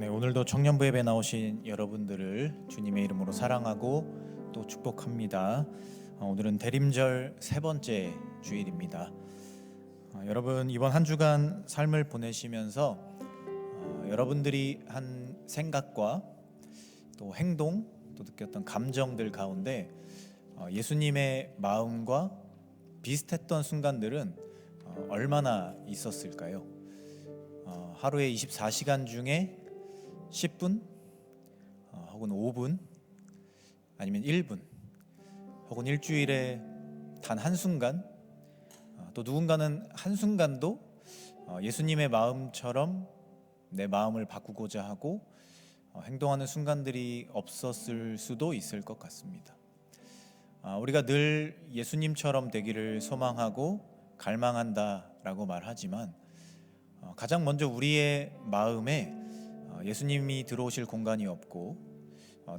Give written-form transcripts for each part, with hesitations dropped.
네, 오늘도 청년부 예배 나오신 여러분들을 주님의 이름으로 사랑하고 또 축복합니다. 오늘은 대림절 세 번째 주일입니다. 여러분 이번 한 주간 삶을 보내시면서 여러분들이 한 생각과 또 행동 또 느꼈던 감정들 가운데 예수님의 마음과 비슷했던 순간들은 얼마나 있었을까요? 하루에 24시간 중에 10분 혹은 5분 아니면 1분 혹은 일주일에 단 한순간, 또 누군가는 한순간도 예수님의 마음처럼 내 마음을 바꾸고자 하고 행동하는 순간들이 없었을 수도 있을 것 같습니다. 우리가 늘 예수님처럼 되기를 소망하고 갈망한다라고 말하지만 가장 먼저 우리의 마음에 예수님이 들어오실 공간이 없고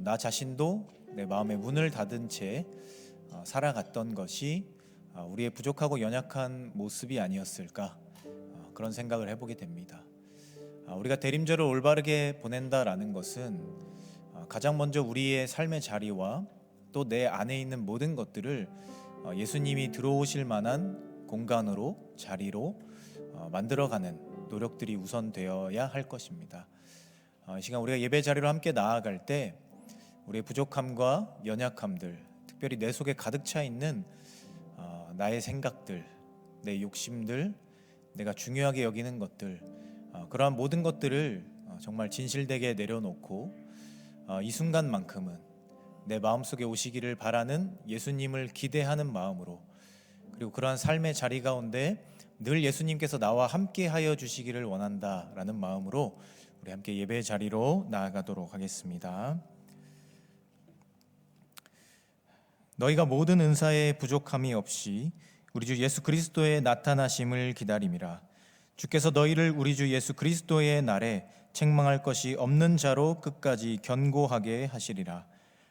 나 자신도 내 마음의 문을 닫은 채 살아갔던 것이 우리의 부족하고 연약한 모습이 아니었을까, 그런 생각을 해보게 됩니다. 우리가 대림절을 올바르게 보낸다라는 것은 가장 먼저 우리의 삶의 자리와 또 내 안에 있는 모든 것들을 예수님이 들어오실 만한 공간으로, 자리로 만들어가는 노력들이 우선되어야 할 것입니다. 이 시간 우리가 예배 자리로 함께 나아갈 때 우리의 부족함과 연약함들, 특별히 내 속에 가득 차 있는 나의 생각들, 내 욕심들, 내가 중요하게 여기는 것들, 그러한 모든 것들을 정말 진실되게 내려놓고 이 순간만큼은 내 마음속에 오시기를 바라는 예수님을 기대하는 마음으로, 그리고 그러한 삶의 자리 가운데 늘 예수님께서 나와 함께 하여 주시기를 원한다라는 마음으로 우리 함께 예배 자리로 나아가도록 하겠습니다. 너희가 모든 은사에 부족함이 없이 우리 주 예수 그리스도의 나타나심을 기다림이라. 주께서 너희를 우리 주 예수 그리스도의 날에 책망할 것이 없는 자로 끝까지 견고하게 하시리라.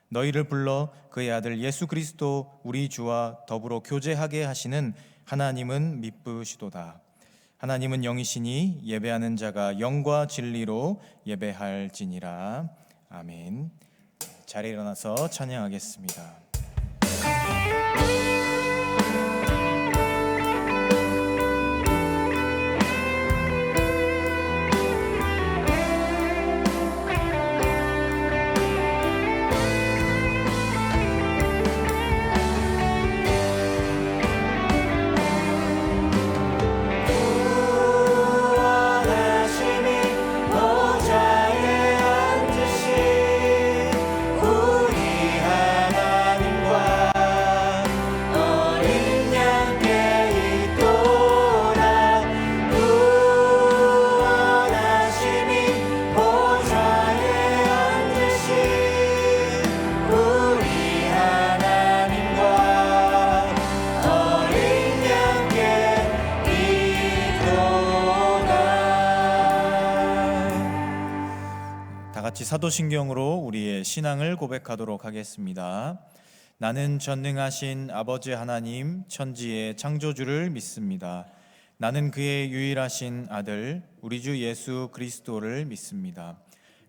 너희를 불러 그의 아들 예수 그리스도 우리 주와 더불어 교제하게 하시는 하나님은 미쁘시도다. 하나님은 영이시니 예배하는 자가 영과 진리로 예배할지니라. 아멘. 자리에 일어나서 찬양하겠습니다. 사도신경으로 우리의 신앙을 고백하도록 하겠습니다. 나는 전능하신 아버지 하나님 천지의 창조주를 믿습니다. 나는 그의 유일하신 아들 우리 주 예수 그리스도를 믿습니다.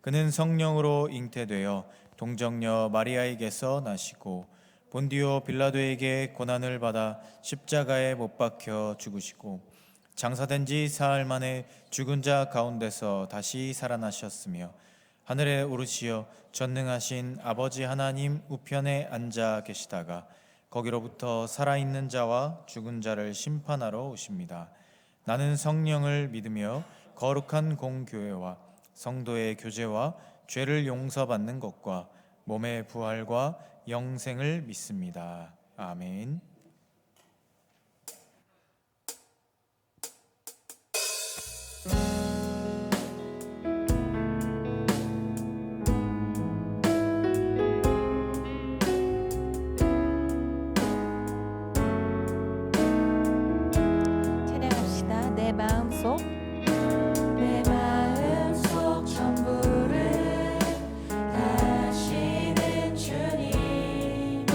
그는 성령으로 잉태되어 동정녀 마리아에게서 나시고 본디오 빌라도에게 고난을 받아 십자가에 못 박혀 죽으시고 장사된 지 사흘 만에 죽은 자 가운데서 다시 살아나셨으며 하늘에 오르시어 전능하신 아버지 하나님 우편에 앉아 계시다가 거기로부터 살아있는 자와 죽은 자를 심판하러 오십니다. 나는 성령을 믿으며 거룩한 공교회와 성도의 교제와 죄를 용서받는 것과 몸의 부활과 영생을 믿습니다. 아멘. 내 마음속 전부를 다시는 주님,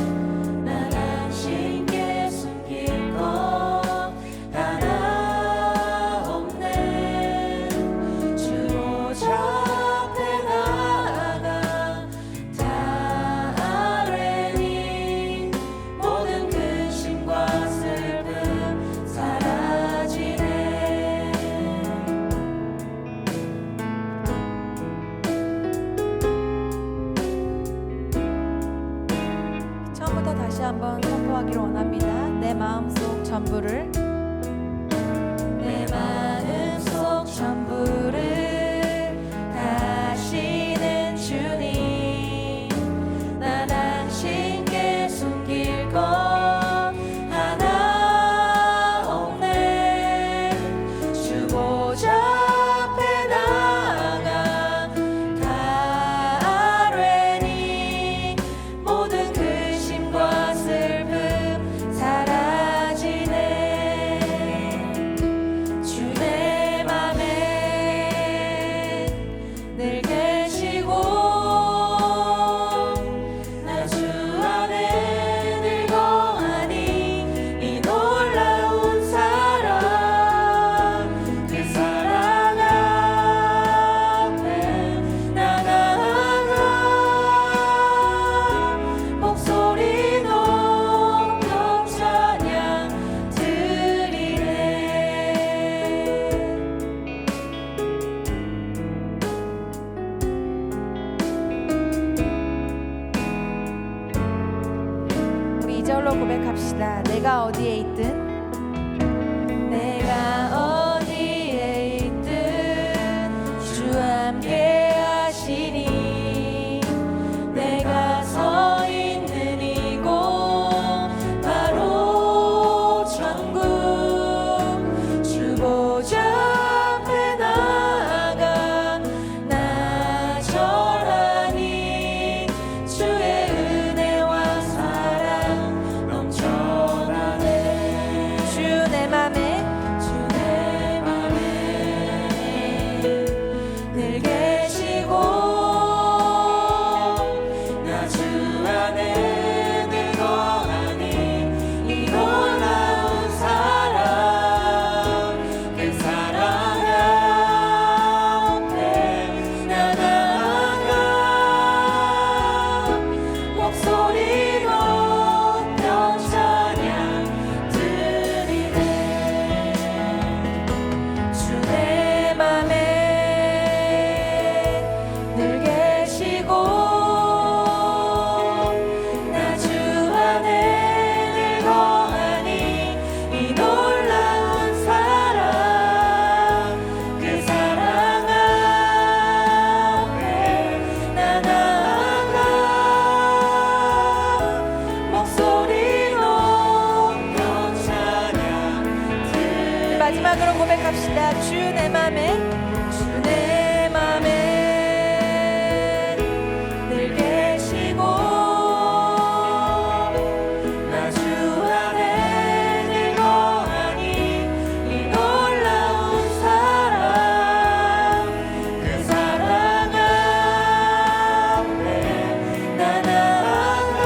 난 당신께 기도하기를 원합니다. 내 마음속 전부를 내 마음속 전부를 다시는 주님 나 당신께 숨길 것 하나 없네. 주 보좌 앞에 나아가 가뢰니 모든 근심과 슬픔 사라지네. 주 내 맘에 늘 계시고 나 주 안에 늘 거하니 이 놀라운 사랑 그 사랑 앞에 나 나아가 목소리 높여 찬양 드리네. 우리 2절로 고백합시다. 내가 어디에 있든 내가 어디에 있든 주 함께 하시니 내가 서 있는 이곳 바로 천국. 주 보좌 앞에 나아가 나 절하니 주의 은혜와 사랑 넘쳐나네. 주 내 맘에 늘 계시고 나 주 안에 늘 거하니 이 놀라운 사랑 그 사랑 앞에 나 나아가 목소리 높여 찬양 드리네. 주 내 맘에 늘 계시고 나 주 안에 늘 거하니 이 놀라운 사랑 그 사랑 앞에 나 나아가 목소리 높여 찬양 드리네. 마지막으로 고백합시다. 주 내 맘에 늘 계시고 나 주 안에 늘 거하니 이 놀라운 사랑 그 사랑 앞에 나 나아가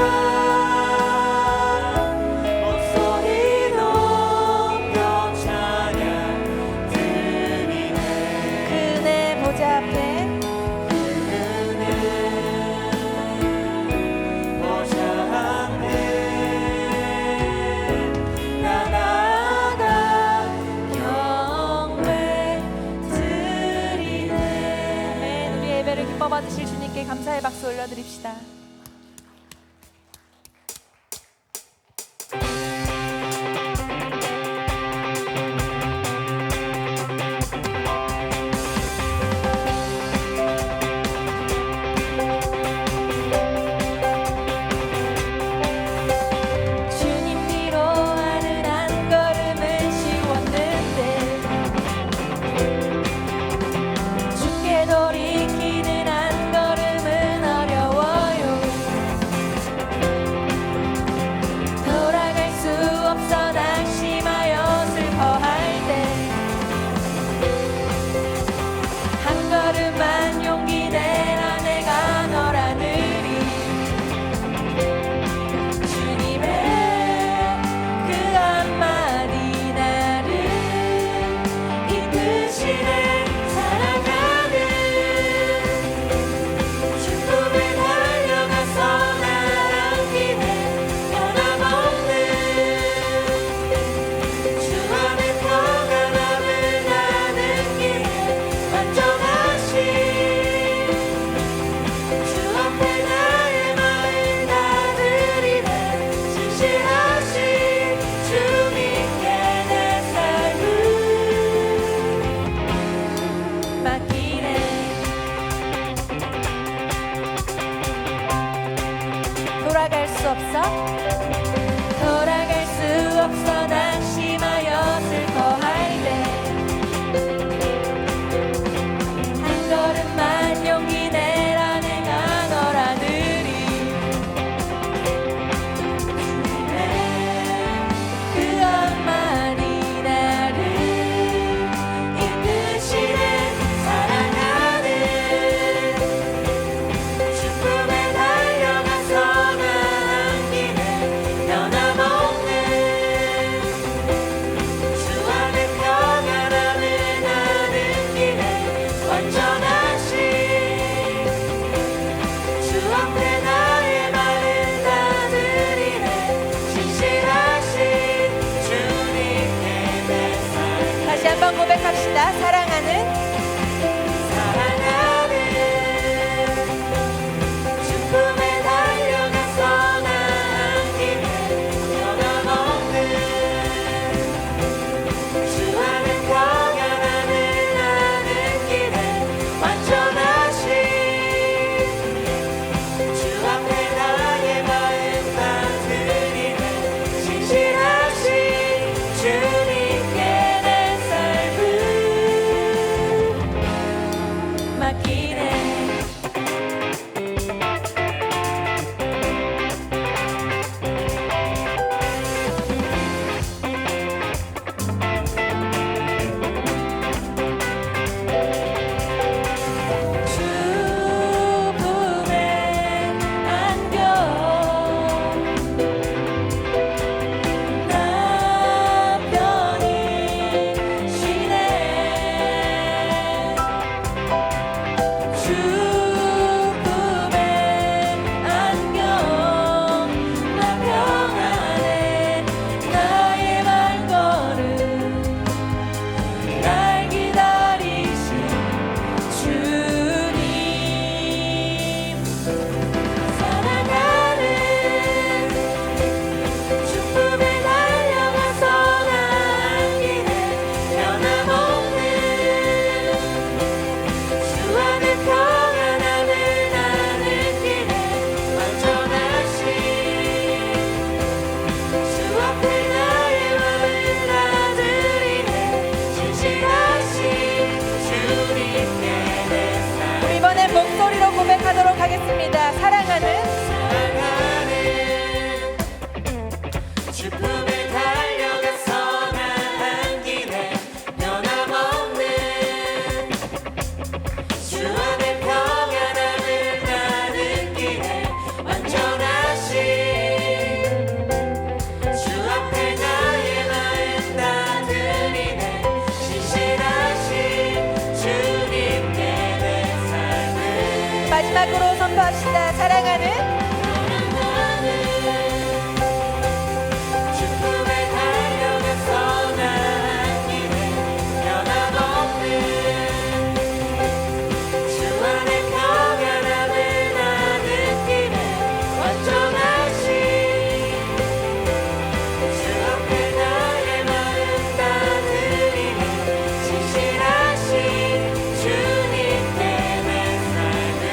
목소리 높여 찬양 드리네. 그네 보좌 앞에 나 나아가 경배 드리네. 우리 예배를 기뻐 받으실 주님께 감사의 박수 올려드립시다. 주님 뒤로 하는 한 걸음은 쉬웠는데 주께 돌이키는 한 걸음은 어려워요. 찬양합니다. 돌아갈 수 없어 낙심하여 슬퍼할 때 한 걸음만 용기 내라 내가 널 안으리. 그 한마디 나를 이끄시네. 사랑하는 주품에 달려가서 난 길에 변함없는 주 안에 평안함을 나는 길에 완전하신 주 앞에 나의 말을 다 드리네. 신실하신 주님께 내 삶. 다시 한번 고백합시다. 사랑하는 주품에 달려가서 난 길에 변함없는 주 안에 평안함을 나는 길에 완전하신 주 앞에 나의 마음 다 드리네. 신실하신 주님께 내 삶을 맡기네. 주품에 안겨 나 편히 쉬네. 주품에 안겨 나 평안해. 나의 발걸음 날 기다리신 주님. 사랑하는 주품에 달려가서 난 길에 변함없는 주 안에 평안함을 나는 길에 완전하신 주 앞에 나의 마음을 다 드리네. 신실하신 주님께 내 삶. 우리 이번엔 목소리로 고백하도록 하겠습니다. 사랑하는 주품에 달려가서 난 길에 변함없는 주 안에 평안함을 나는 길에 완전하신 주 앞에 나의 마음 다 드리네. 신실하신 주님께 내 삶을. 마지막으로 선포합시다. 사랑하는 주품에 달려가서 난 길에 변함없는 주 안에 평안함을 나는 길에 완전하신 주 앞에 나의 마음 다 드리네. 신실하신 주님께 내 삶을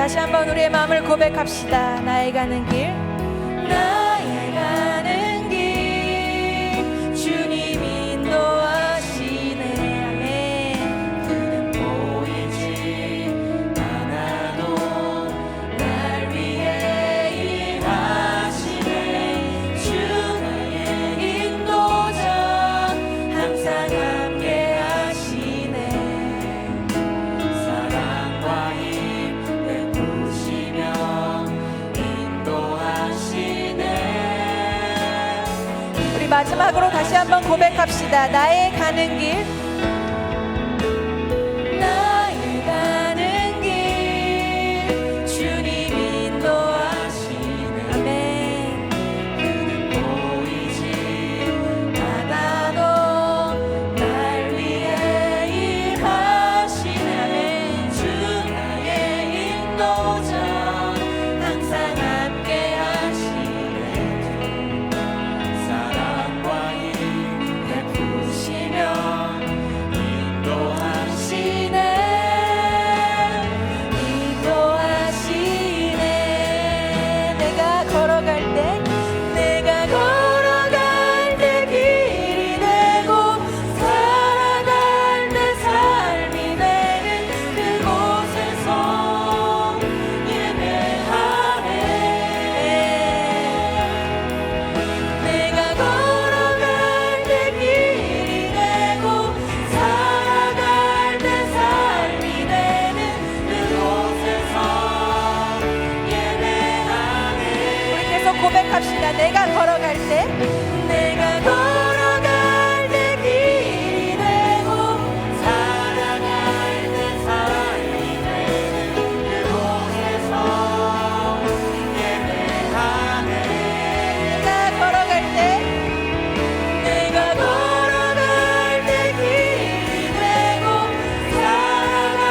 다시 한번 우리의 마음을 고백합시다. 나의 가는 길, 나의 가는 길, 주님이 인도하시네. 아멘. 그는 보이지 않아도 날 위해 일하시네. 주 나의 인도자, 항상 함께 하시네. 사랑과 힘 베푸시며 인도하시네. 우리 마지막으로 다시 한번 고백합시다. 나의 가는 길, 나의 가는 길, 주님이 인도하시네. 아멘. 그는 보이지 않아도 날 위해 일하시네. 아멘. 주 나의 인도자, 항상 함께 하시네. 사랑과 힘 베푸시며 인도하시네. 인도하시네. 내가 걸어갈 때, 내가 걸어갈 때 길이 되고 살아갈 때 삶이 되는 그곳에서 예배하네. 내가 걸어갈 때 길이 되고 살아갈 때 삶이 되는 그곳에서 예배하네. 우리 계속 고백합시다. 내가 걸어갈 때, 내가 걸어갈 때 길이 되고 살아갈 때 삶이 되는 그곳에서 예배하네. 내가 걸어갈 때, 내가 걸어갈 때 길이 되고 살아갈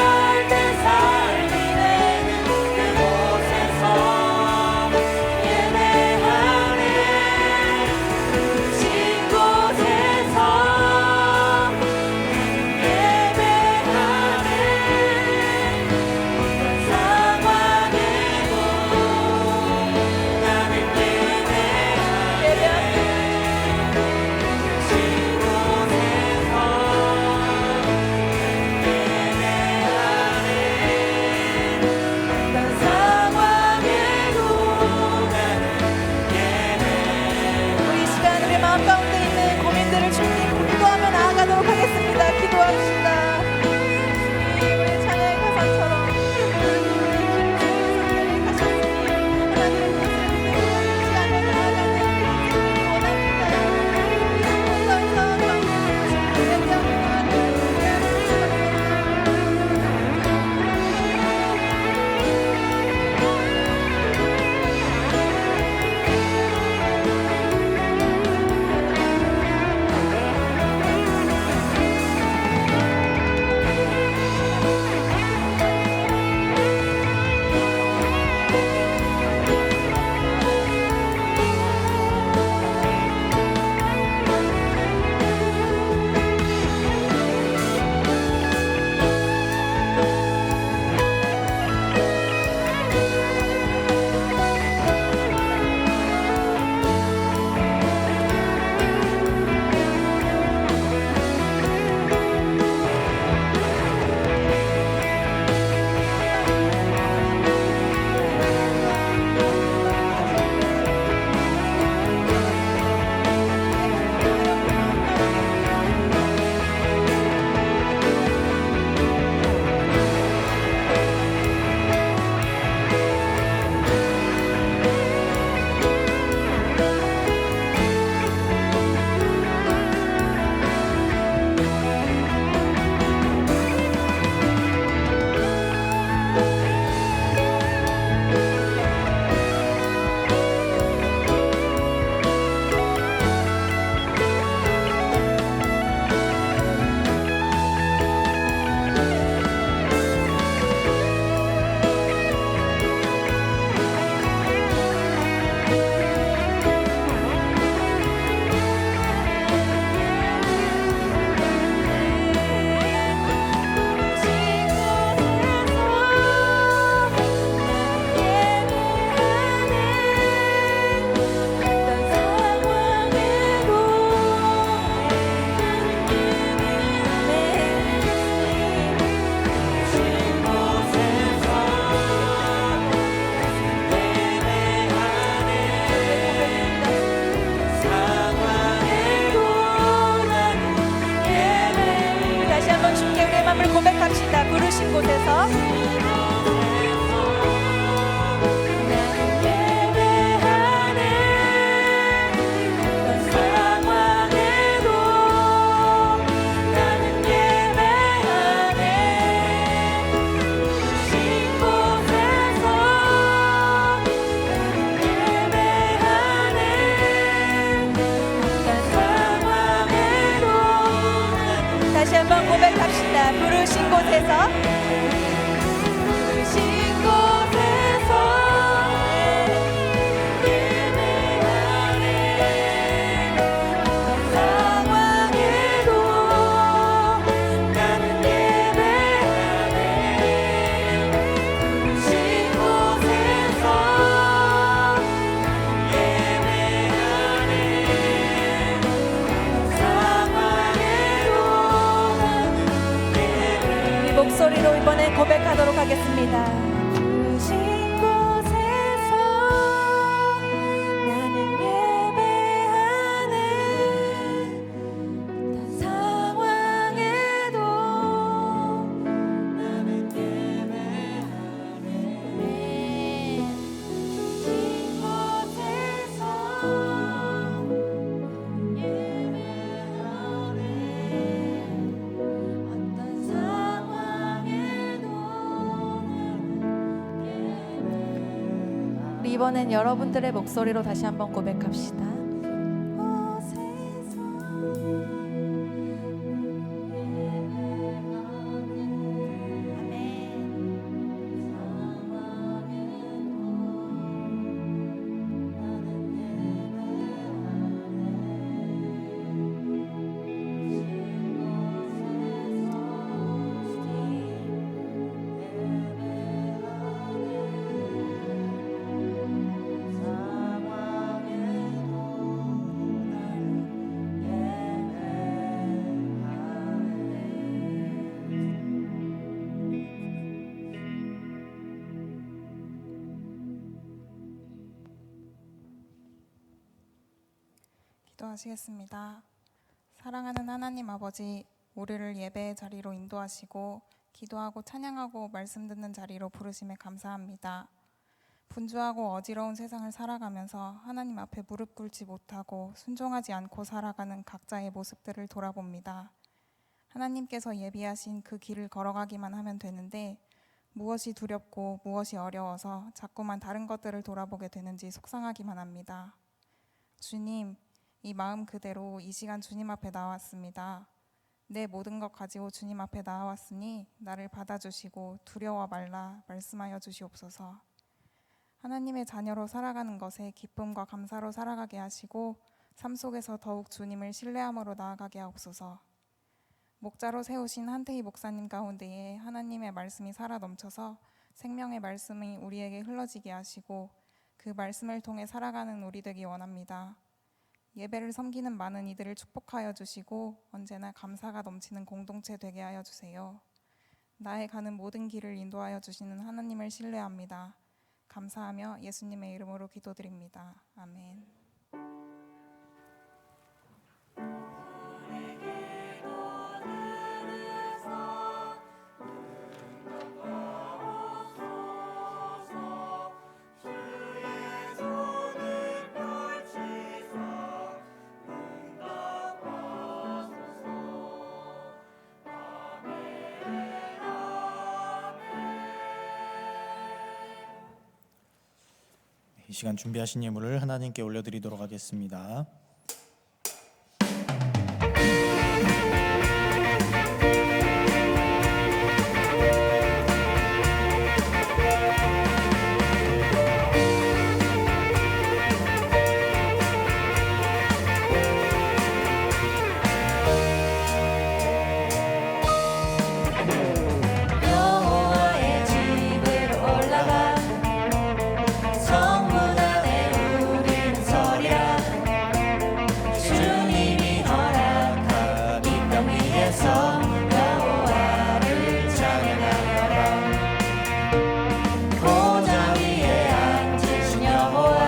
때 삶이 되는 그곳에서 예배하네. 곳에서 다시 한번 고백합시다. 부르신 곳에서 부르신 곳에서 예배하네. 상황에도 나는 예배하네. 부르신 곳에서 예배하네. 상황에도 우리 목소리로 이번엔 고백하도록 하겠습니다. 부르신 곳에서 나는 예배하네. 어떤 상황에도 나는 예배하네. 부르신 곳에서 예배하네. 어떤 상황에도 우리 이번엔 여러분들의 목소리로 다시 한번 고백합시다. 기도하시겠습니다. 사랑하는 하나님 아버지, 우리를 예배의 자리로 인도하시고 기도하고 찬양하고 말씀 듣는 자리로 부르심에 감사합니다. 분주하고 어지러운 세상을 살아가면서 하나님 앞에 무릎 꿇지 못하고 순종하지 않고 살아가는 각자의 모습들을 돌아봅니다. 하나님께서 예비하신 그 길을 걸어가기만 하면 되는데 무엇이 두렵고 무엇이 어려워서 자꾸만 다른 것들을 돌아보게 되는지 속상하기만 합니다. 주님, 이 마음 그대로 이 시간 주님 앞에 나왔습니다. 내 모든 것 가지고 주님 앞에 나왔으니 나를 받아주시고 두려워 말라 말씀하여 주시옵소서. 하나님의 자녀로 살아가는 것에 기쁨과 감사로 살아가게 하시고 삶 속에서 더욱 주님을 신뢰함으로 나아가게 하옵소서. 목자로 세우신 한태희 목사님 가운데에 하나님의 말씀이 살아 넘쳐서 생명의 말씀이 우리에게 흘러지게 하시고 그 말씀을 통해 살아가는 우리 되기 원합니다. 예배를 섬기는 많은 이들을 축복하여 주시고 언제나 감사가 넘치는 공동체 되게 하여 주세요. 나의 가는 모든 길을 인도하여 주시는 하나님을 신뢰합니다. 감사하며 예수님의 이름으로 기도드립니다. 아멘. 이 시간 준비하신 예물을 하나님께 올려드리도록 하겠습니다. 여호와의 집으로 올라가 성문 안에 우리는 서리라. 주님이 허락한 이 땅 위에서 여호와를 찬양하여라. 보좌 위에 앉으신 여호와,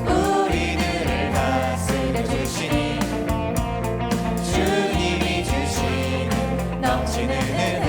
우리들을 다스려 주시니 주님이 주시는 넘치는 은혜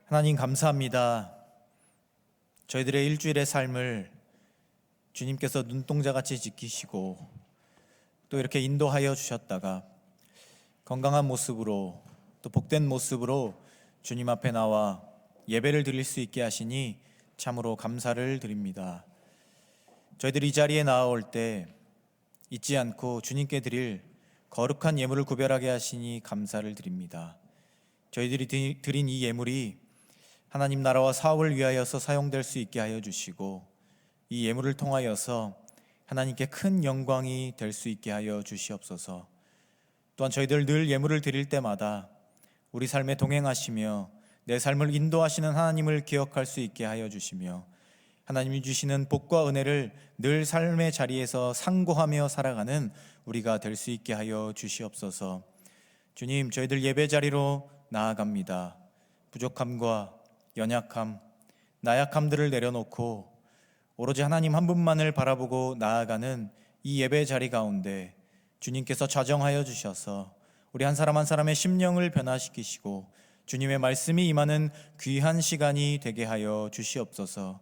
하나님 감사합니다. 저희들의 일주일의 삶을 주님께서 눈동자같이 지키시고 또 이렇게 인도하여 주셨다가 건강한 모습으로 또 복된 모습으로 주님 앞에 나와 예배를 드릴 수 있게 하시니 참으로 감사를 드립니다. 저희들이 이 자리에 나아올 때 잊지 않고 주님께 드릴 거룩한 예물을 구별하게 하시니 감사를 드립니다. 저희들이 드린 이 예물이 하나님 나라와 사업을 위하여서 사용될 수 있게 하여 주시고 이 예물을 통하여서 하나님께 큰 영광이 될 수 있게 하여 주시옵소서. 또한 저희들 늘 예물을 드릴 때마다 우리 삶에 동행하시며 내 삶을 인도하시는 하나님을 기억할 수 있게 하여 주시며 하나님이 주시는 복과 은혜를 늘 삶의 자리에서 상고하며 살아가는 우리가 될 수 있게 하여 주시옵소서. 주님, 저희들 예배 자리로 나아갑니다. 부족함과 연약함, 나약함들을 내려놓고 오로지 하나님 한 분만을 바라보고 나아가는 이 예배 자리 가운데 주님께서 좌정하여 주셔서 우리 한 사람 한 사람의 심령을 변화시키시고 주님의 말씀이 임하는 귀한 시간이 되게 하여 주시옵소서.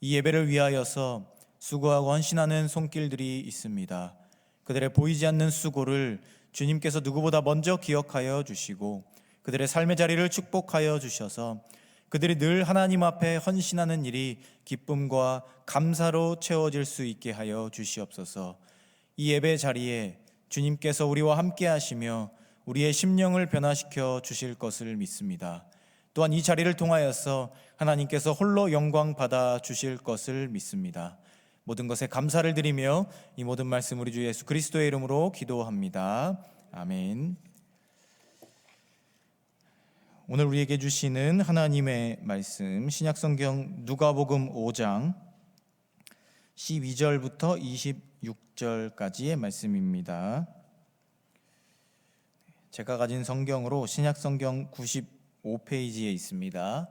이 예배를 위하여서 수고하고 헌신하는 손길들이 있습니다. 그들의 보이지 않는 수고를 주님께서 누구보다 먼저 기억하여 주시고 그들의 삶의 자리를 축복하여 주셔서 그들이 늘 하나님 앞에 헌신하는 일이 기쁨과 감사로 채워질 수 있게 하여 주시옵소서. 이 예배 자리에 주님께서 우리와 함께 하시며 우리의 심령을 변화시켜 주실 것을 믿습니다. 또한 이 자리를 통하여서 하나님께서 홀로 영광 받아 주실 것을 믿습니다. 모든 것에 감사를 드리며 이 모든 말씀 우리 주 예수 그리스도의 이름으로 기도합니다. 아멘. 오늘 우리에게 주시는 하나님의 말씀 신약성경 누가복음 5장 12절부터 26절까지의 말씀입니다. 제가 가진 성경으로 신약성경 95페이지에 있습니다.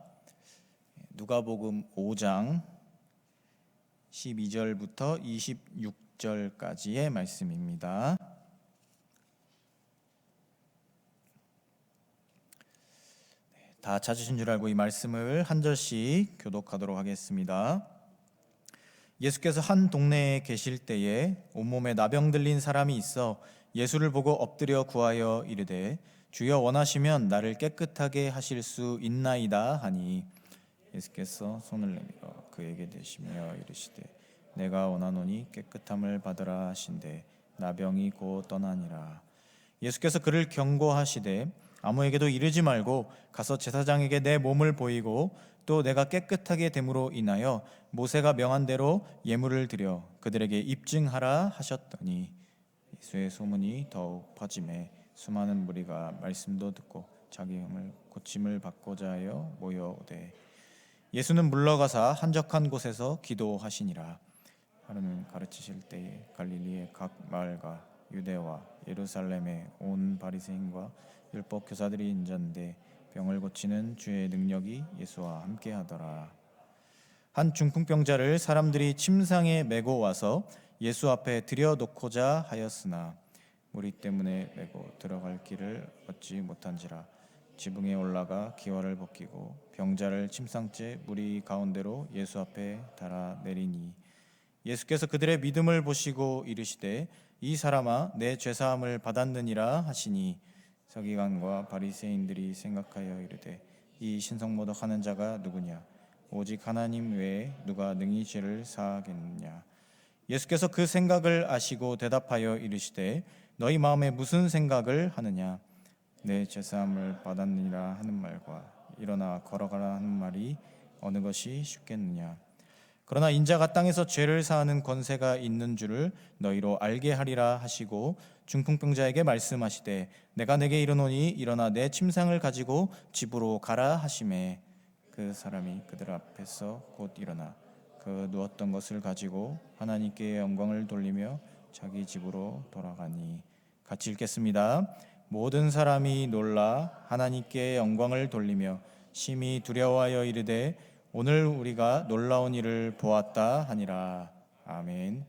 누가복음 5장 12절부터 26절까지의 말씀입니다. 다 찾으신 줄 알고 이 말씀을 한 절씩 교독하도록 하겠습니다. 예수께서 한 동네에 계실 때에 온몸에 나병 들린 사람이 있어 예수를 보고 엎드려 구하여 이르되 주여 원하시면 나를 깨끗하게 하실 수 있나이다 하니 예수께서 손을 내밀어 그에게 대시며 이르시되 내가 원하노니 깨끗함을 받으라 하신대 나병이 곧 떠나니라. 예수께서 그를 경고하시되 아무에게도 이르지 말고 가서 제사장에게 내 몸을 보이고 또 내가 깨끗하게 됨으로 인하여 모세가 명한 대로 예물을 드려 그들에게 입증하라 하셨더니 예수의 소문이 더욱 퍼지매 수많은 무리가 말씀도 듣고 자기 힘을 고침을 받고자 하여 모여오되 예수는 물러가사 한적한 곳에서 기도하시니라. 하루는 가르치실 때에 갈릴리의 각 마을과 유대와 예루살렘의 온 바리새인과 율법 교사들이 인전돼 병을 고치는 주의 능력이 예수와 함께하더라. 한 중풍병자를 사람들이 침상에 메고 와서 예수 앞에 들여놓고자 하였으나 무리 때문에 메고 들어갈 길을 얻지 못한지라 지붕에 올라가 기와를 벗기고 병자를 침상째 무리 가운데로 예수 앞에 달아 내리니 예수께서 그들의 믿음을 보시고 이르시되 이 사람아 내 죄사함을 받았느니라 하시니 서기관과 바리새인들이 생각하여 이르되 이 신성모독하는 자가 누구냐 오직 하나님 외에 누가 능히 죄를 사하겠느냐. 예수께서 그 생각을 아시고 대답하여 이르시되 너희 마음에 무슨 생각을 하느냐 내 죄사함을 받았느니라 하는 말과 일어나 걸어가라 하는 말이 어느 것이 쉽겠느냐. 그러나 인자가 땅에서 죄를 사하는 권세가 있는 줄을 너희로 알게 하리라 하시고 중풍병자에게 말씀하시되 내가 내게 이르노니 일어나 내 침상을 가지고 집으로 가라 하시매 그 사람이 그들 앞에서 곧 일어나 그 누웠던 것을 가지고 하나님께 영광을 돌리며 자기 집으로 돌아가니. 같이 읽겠습니다. 모든 사람이 놀라 하나님께 영광을 돌리며 심히 두려워하여 이르되 오늘 우리가 놀라운 일을 보았다 하니라. 아멘.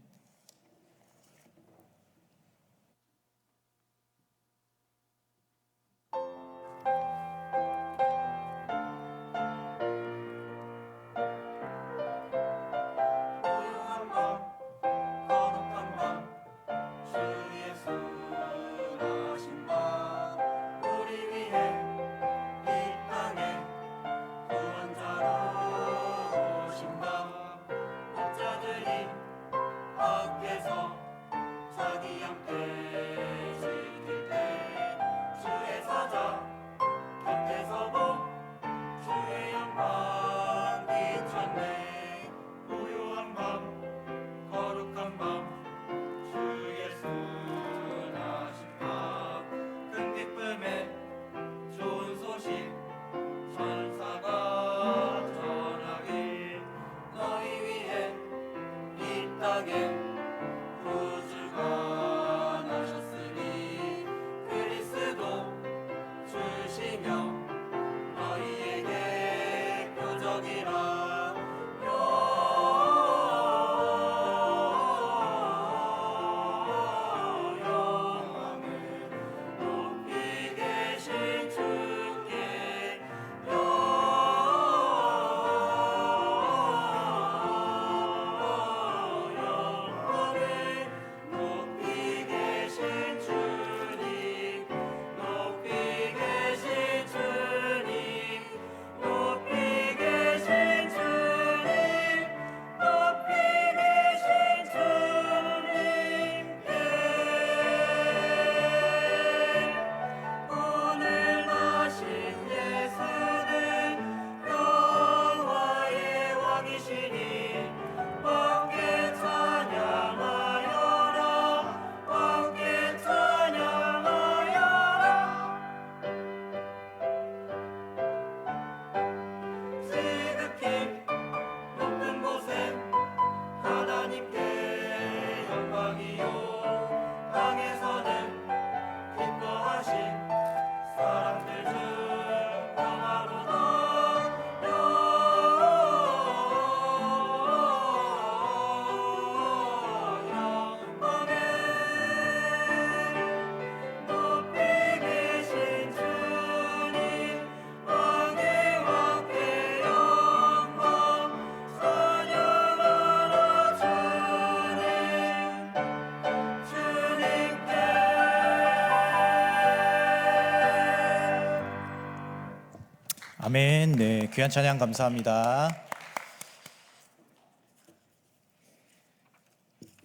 아멘. 네, 귀한 찬양 감사합니다.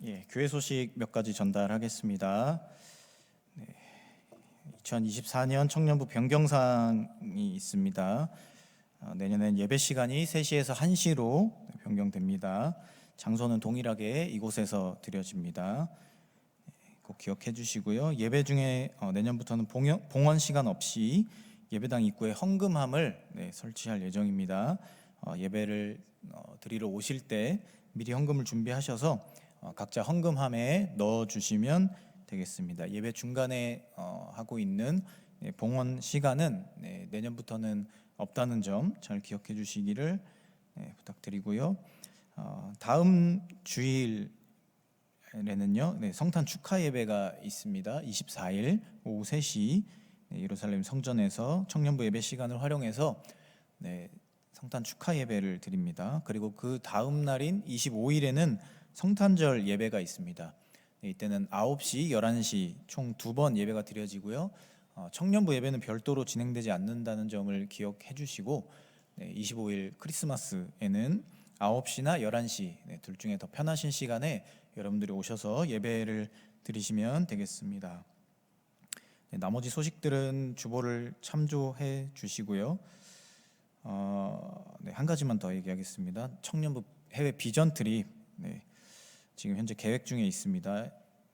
예, 교회 소식 몇 가지 전달하겠습니다. 2024년 청년부 변경사항이 있습니다. 내년엔 예배 시간이 3시에서 1시로 변경됩니다. 장소는 동일하게 이곳에서 드려집니다. 꼭 기억해 주시고요. 예배 중에 내년부터는 봉헌 시간 없이 예배당 입구에 헌금함을 설치할 예정입니다. 예배를 드리러 오실 때 미리 헌금을 준비하셔서 각자 헌금함에 넣어주시면 되겠습니다. 예배 중간에 하고 있는 봉헌 시간은 내년부터는 없다는 점 잘 기억해 주시기를 부탁드리고요. 다음 주일에는요, 성탄 축하 예배가 있습니다. 24일 오후 3시 예루살렘 성전에서 청년부 예배 시간을 활용해서 성탄 축하 예배를 드립니다. 그리고 그 다음 날인 25일에는 성탄절 예배가 있습니다. 이때는 9시, 11시 총 2번 예배가 드려지고요. 청년부 예배는 별도로 진행되지 않는다는 점을 기억해 주시고 25일 크리스마스에는 9시나 11시 둘 중에 더 편하신 시간에 여러분들이 오셔서 예배를 드리시면 되겠습니다. 나머지 소식들은 주보를 참조해 주시고요. 한 가지만 더 얘기하겠습니다. 청년부 해외 비전 트립 지금 현재 계획 중에 있습니다.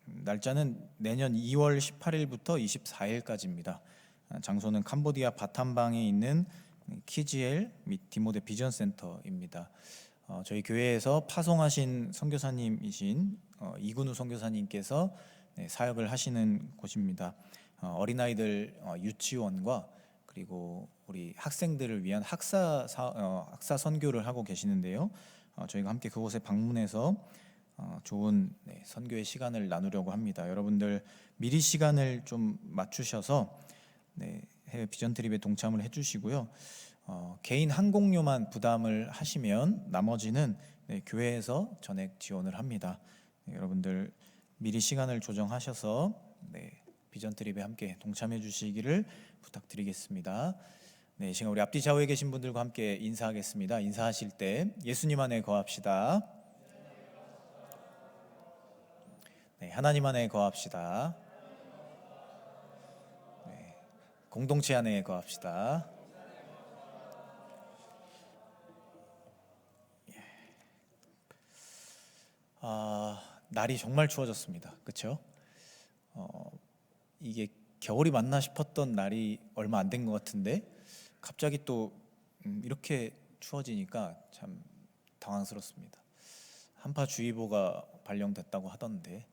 날짜는 내년 2월 18일부터 24일까지입니다. 장소는 캄보디아 바탐방에 있는 키지엘 및 디모데 비전 센터입니다. 저희 교회에서 파송하신 선교사님이신 이근우 선교사님께서 사역을 하시는 곳입니다. 어린아이들 유치원과 그리고 우리 학생들을 위한 학사 선교를 하고 계시는데요. 저희가 함께 그곳에 방문해서 좋은 선교의 시간을 나누려고 합니다. 여러분들 미리 시간을 좀 맞추셔서 해외 비전 트립에 동참을 해주시고요. 개인 항공료만 부담을 하시면 나머지는 교회에서 전액 지원을 합니다. 여러분들 미리 시간을 조정하셔서 비전 트립에 함께 동참해 주시기를 부탁드리겠습니다. 이 시간 우리 앞뒤 좌우에 계신 분들과 함께 인사하겠습니다. 인사하실 때 예수님 안에 거합시다. 하나님 안에 거합시다. 공동체 안에 거합시다. 날이 정말 추워졌습니다. 그렇죠? 이게 겨울이 맞나 싶었던 날이 얼마 안 된 것 같은데 갑자기 또 이렇게 추워지니까 참 당황스럽습니다. 한파주의보가 발령됐다고 하던데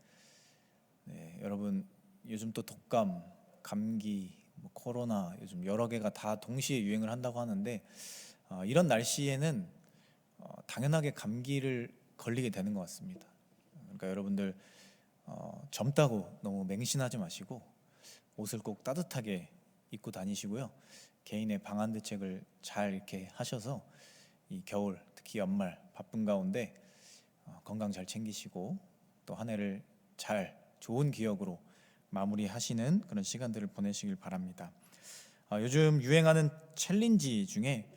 여러분 요즘 또 독감, 감기, 코로나 요즘 여러 개가 다 동시에 유행을 한다고 하는데 이런 날씨에는 당연하게 감기를 걸리게 되는 것 같습니다. 그러니까 여러분들 젊다고 너무 맹신하지 마시고 옷을 꼭 따뜻하게 입고 다니시고요. 개인의 방한 대책을 잘 이렇게 하셔서 이 겨울 특히 연말 바쁜 가운데 건강 잘 챙기시고 또 한 해를 잘 좋은 기억으로 마무리하시는 그런 시간들을 보내시길 바랍니다. 요즘 유행하는 챌린지 중에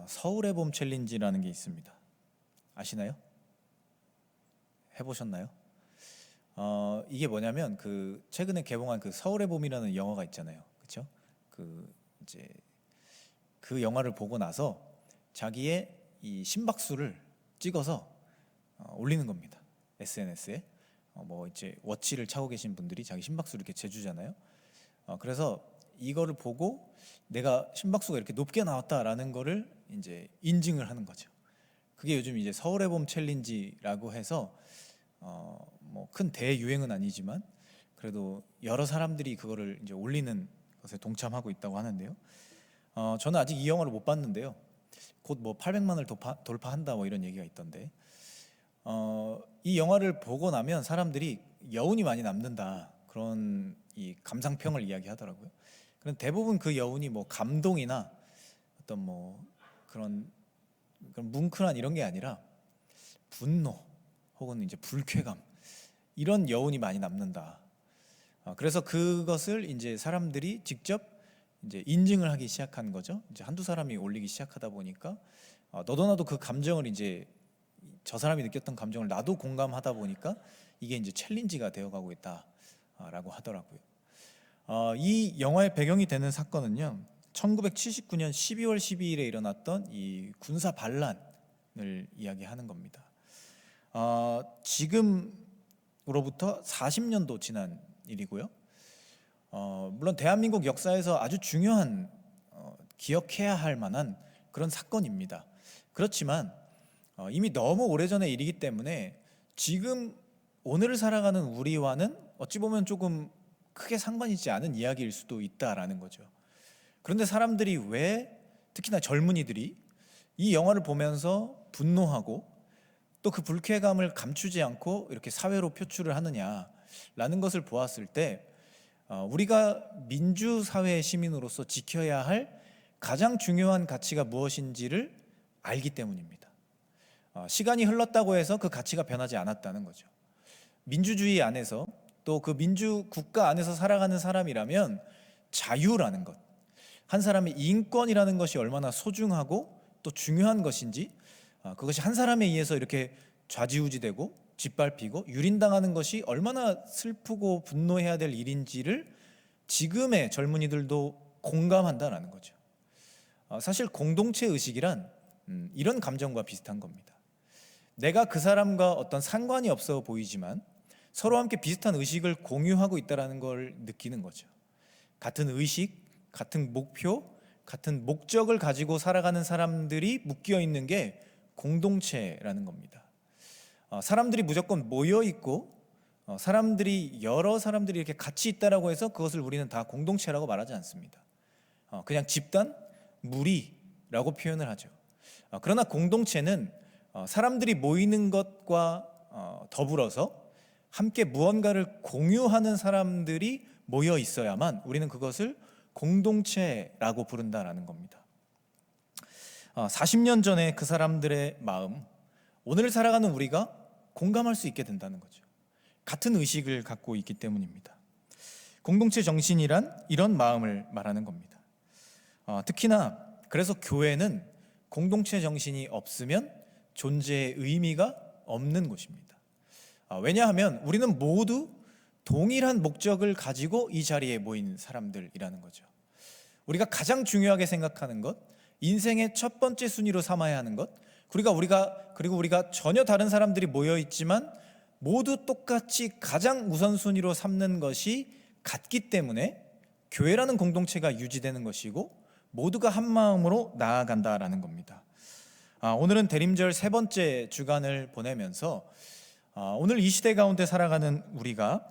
서울의 봄 챌린지라는 게 있습니다. 아시나요? 해보셨나요? 이게 뭐냐면 그 최근에 개봉한 그 서울의 봄이라는 영화가 있잖아요, 그렇죠? 그 영화를 보고 나서 자기의 이 심박수를 찍어서 올리는 겁니다. SNS에 이제 워치를 차고 계신 분들이 자기 심박수를 이렇게 재주잖아요. 그래서 이거를 보고 내가 심박수가 이렇게 높게 나왔다라는 거를 이제 인증을 하는 거죠. 그게 요즘 이제 서울의 봄 챌린지라고 해서 큰 대유행은 아니지만 그래도 여러 사람들이 그거를 이제 올리는 것에 동참하고 있다고 하는데요. 저는 아직 이 영화를 못 봤는데요. 곧 800만을 돌파한다 이런 얘기가 있던데 이 영화를 보고 나면 사람들이 여운이 많이 남는다 그런 이 감상평을 이야기하더라고요. 그런데 대부분 그 여운이 감동이나 어떤 그런 뭉클한 이런 게 아니라 분노 혹은 이제 불쾌감 이런 여운이 많이 남는다. 그래서 그것을 이제 사람들이 직접 이제 인증을 하기 시작한 거죠. 이제 한두 사람이 올리기 시작하다 보니까 너도 나도 그 감정을 이제 저 사람이 느꼈던 감정을 나도 공감하다 보니까 이게 이제 챌린지가 되어가고 있다라고 하더라고요. 이 영화의 배경이 되는 사건은요, 1979년 12월 12일에 일어났던 이 군사 반란을 이야기하는 겁니다. 지금으로부터 40년도 지난 일이고요. 물론 대한민국 역사에서 아주 중요한 기억해야 할 만한 그런 사건입니다. 그렇지만 이미 너무 오래전의 일이기 때문에 지금 오늘을 살아가는 우리와는 어찌 보면 조금 크게 상관 있지 않은 이야기일 수도 있다라는 거죠. 그런데 사람들이 왜, 특히나 젊은이들이 이 영화를 보면서 분노하고 또 그 불쾌감을 감추지 않고 이렇게 사회로 표출을 하느냐라는 것을 보았을 때 우리가 민주사회의 시민으로서 지켜야 할 가장 중요한 가치가 무엇인지를 알기 때문입니다. 시간이 흘렀다고 해서 그 가치가 변하지 않았다는 거죠. 민주주의 안에서 또 그 민주 국가 안에서 살아가는 사람이라면 자유라는 것, 한 사람의 인권이라는 것이 얼마나 소중하고 또 중요한 것인지, 그것이 한 사람에 의해서 이렇게 좌지우지되고 짓밟히고 유린당하는 것이 얼마나 슬프고 분노해야 될 일인지를 지금의 젊은이들도 공감한다라는 거죠. 사실 공동체 의식이란 이런 감정과 비슷한 겁니다. 내가 그 사람과 어떤 상관이 없어 보이지만 서로 함께 비슷한 의식을 공유하고 있다는 걸 느끼는 거죠. 같은 의식, 같은 목표, 같은 목적을 가지고 살아가는 사람들이 묶여 있는 게 공동체라는 겁니다. 사람들이 무조건 모여 있고 여러 사람들이 이렇게 같이 있다라고 해서 그것을 우리는 다 공동체라고 말하지 않습니다. 그냥 집단, 무리라고 표현을 하죠. 그러나 공동체는 사람들이 모이는 것과 더불어서 함께 무언가를 공유하는 사람들이 모여 있어야만 우리는 그것을 공동체라고 부른다라는 겁니다. 40년 전에 그 사람들의 마음, 오늘 살아가는 우리가 공감할 수 있게 된다는 거죠. 같은 의식을 갖고 있기 때문입니다. 공동체 정신이란 이런 마음을 말하는 겁니다. 특히나 그래서 교회는 공동체 정신이 없으면 존재의 의미가 없는 곳입니다. 왜냐하면 우리는 모두 동일한 목적을 가지고 이 자리에 모인 사람들이라는 거죠. 우리가 가장 중요하게 생각하는 것, 인생의 첫 번째 순위로 삼아야 하는 것, 그리고 우리가 전혀 다른 사람들이 모여 있지만 모두 똑같이 가장 우선순위로 삼는 것이 같기 때문에 교회라는 공동체가 유지되는 것이고 모두가 한 마음으로 나아간다라는 겁니다. 오늘은 대림절 세 번째 주간을 보내면서 오늘 이 시대 가운데 살아가는 우리가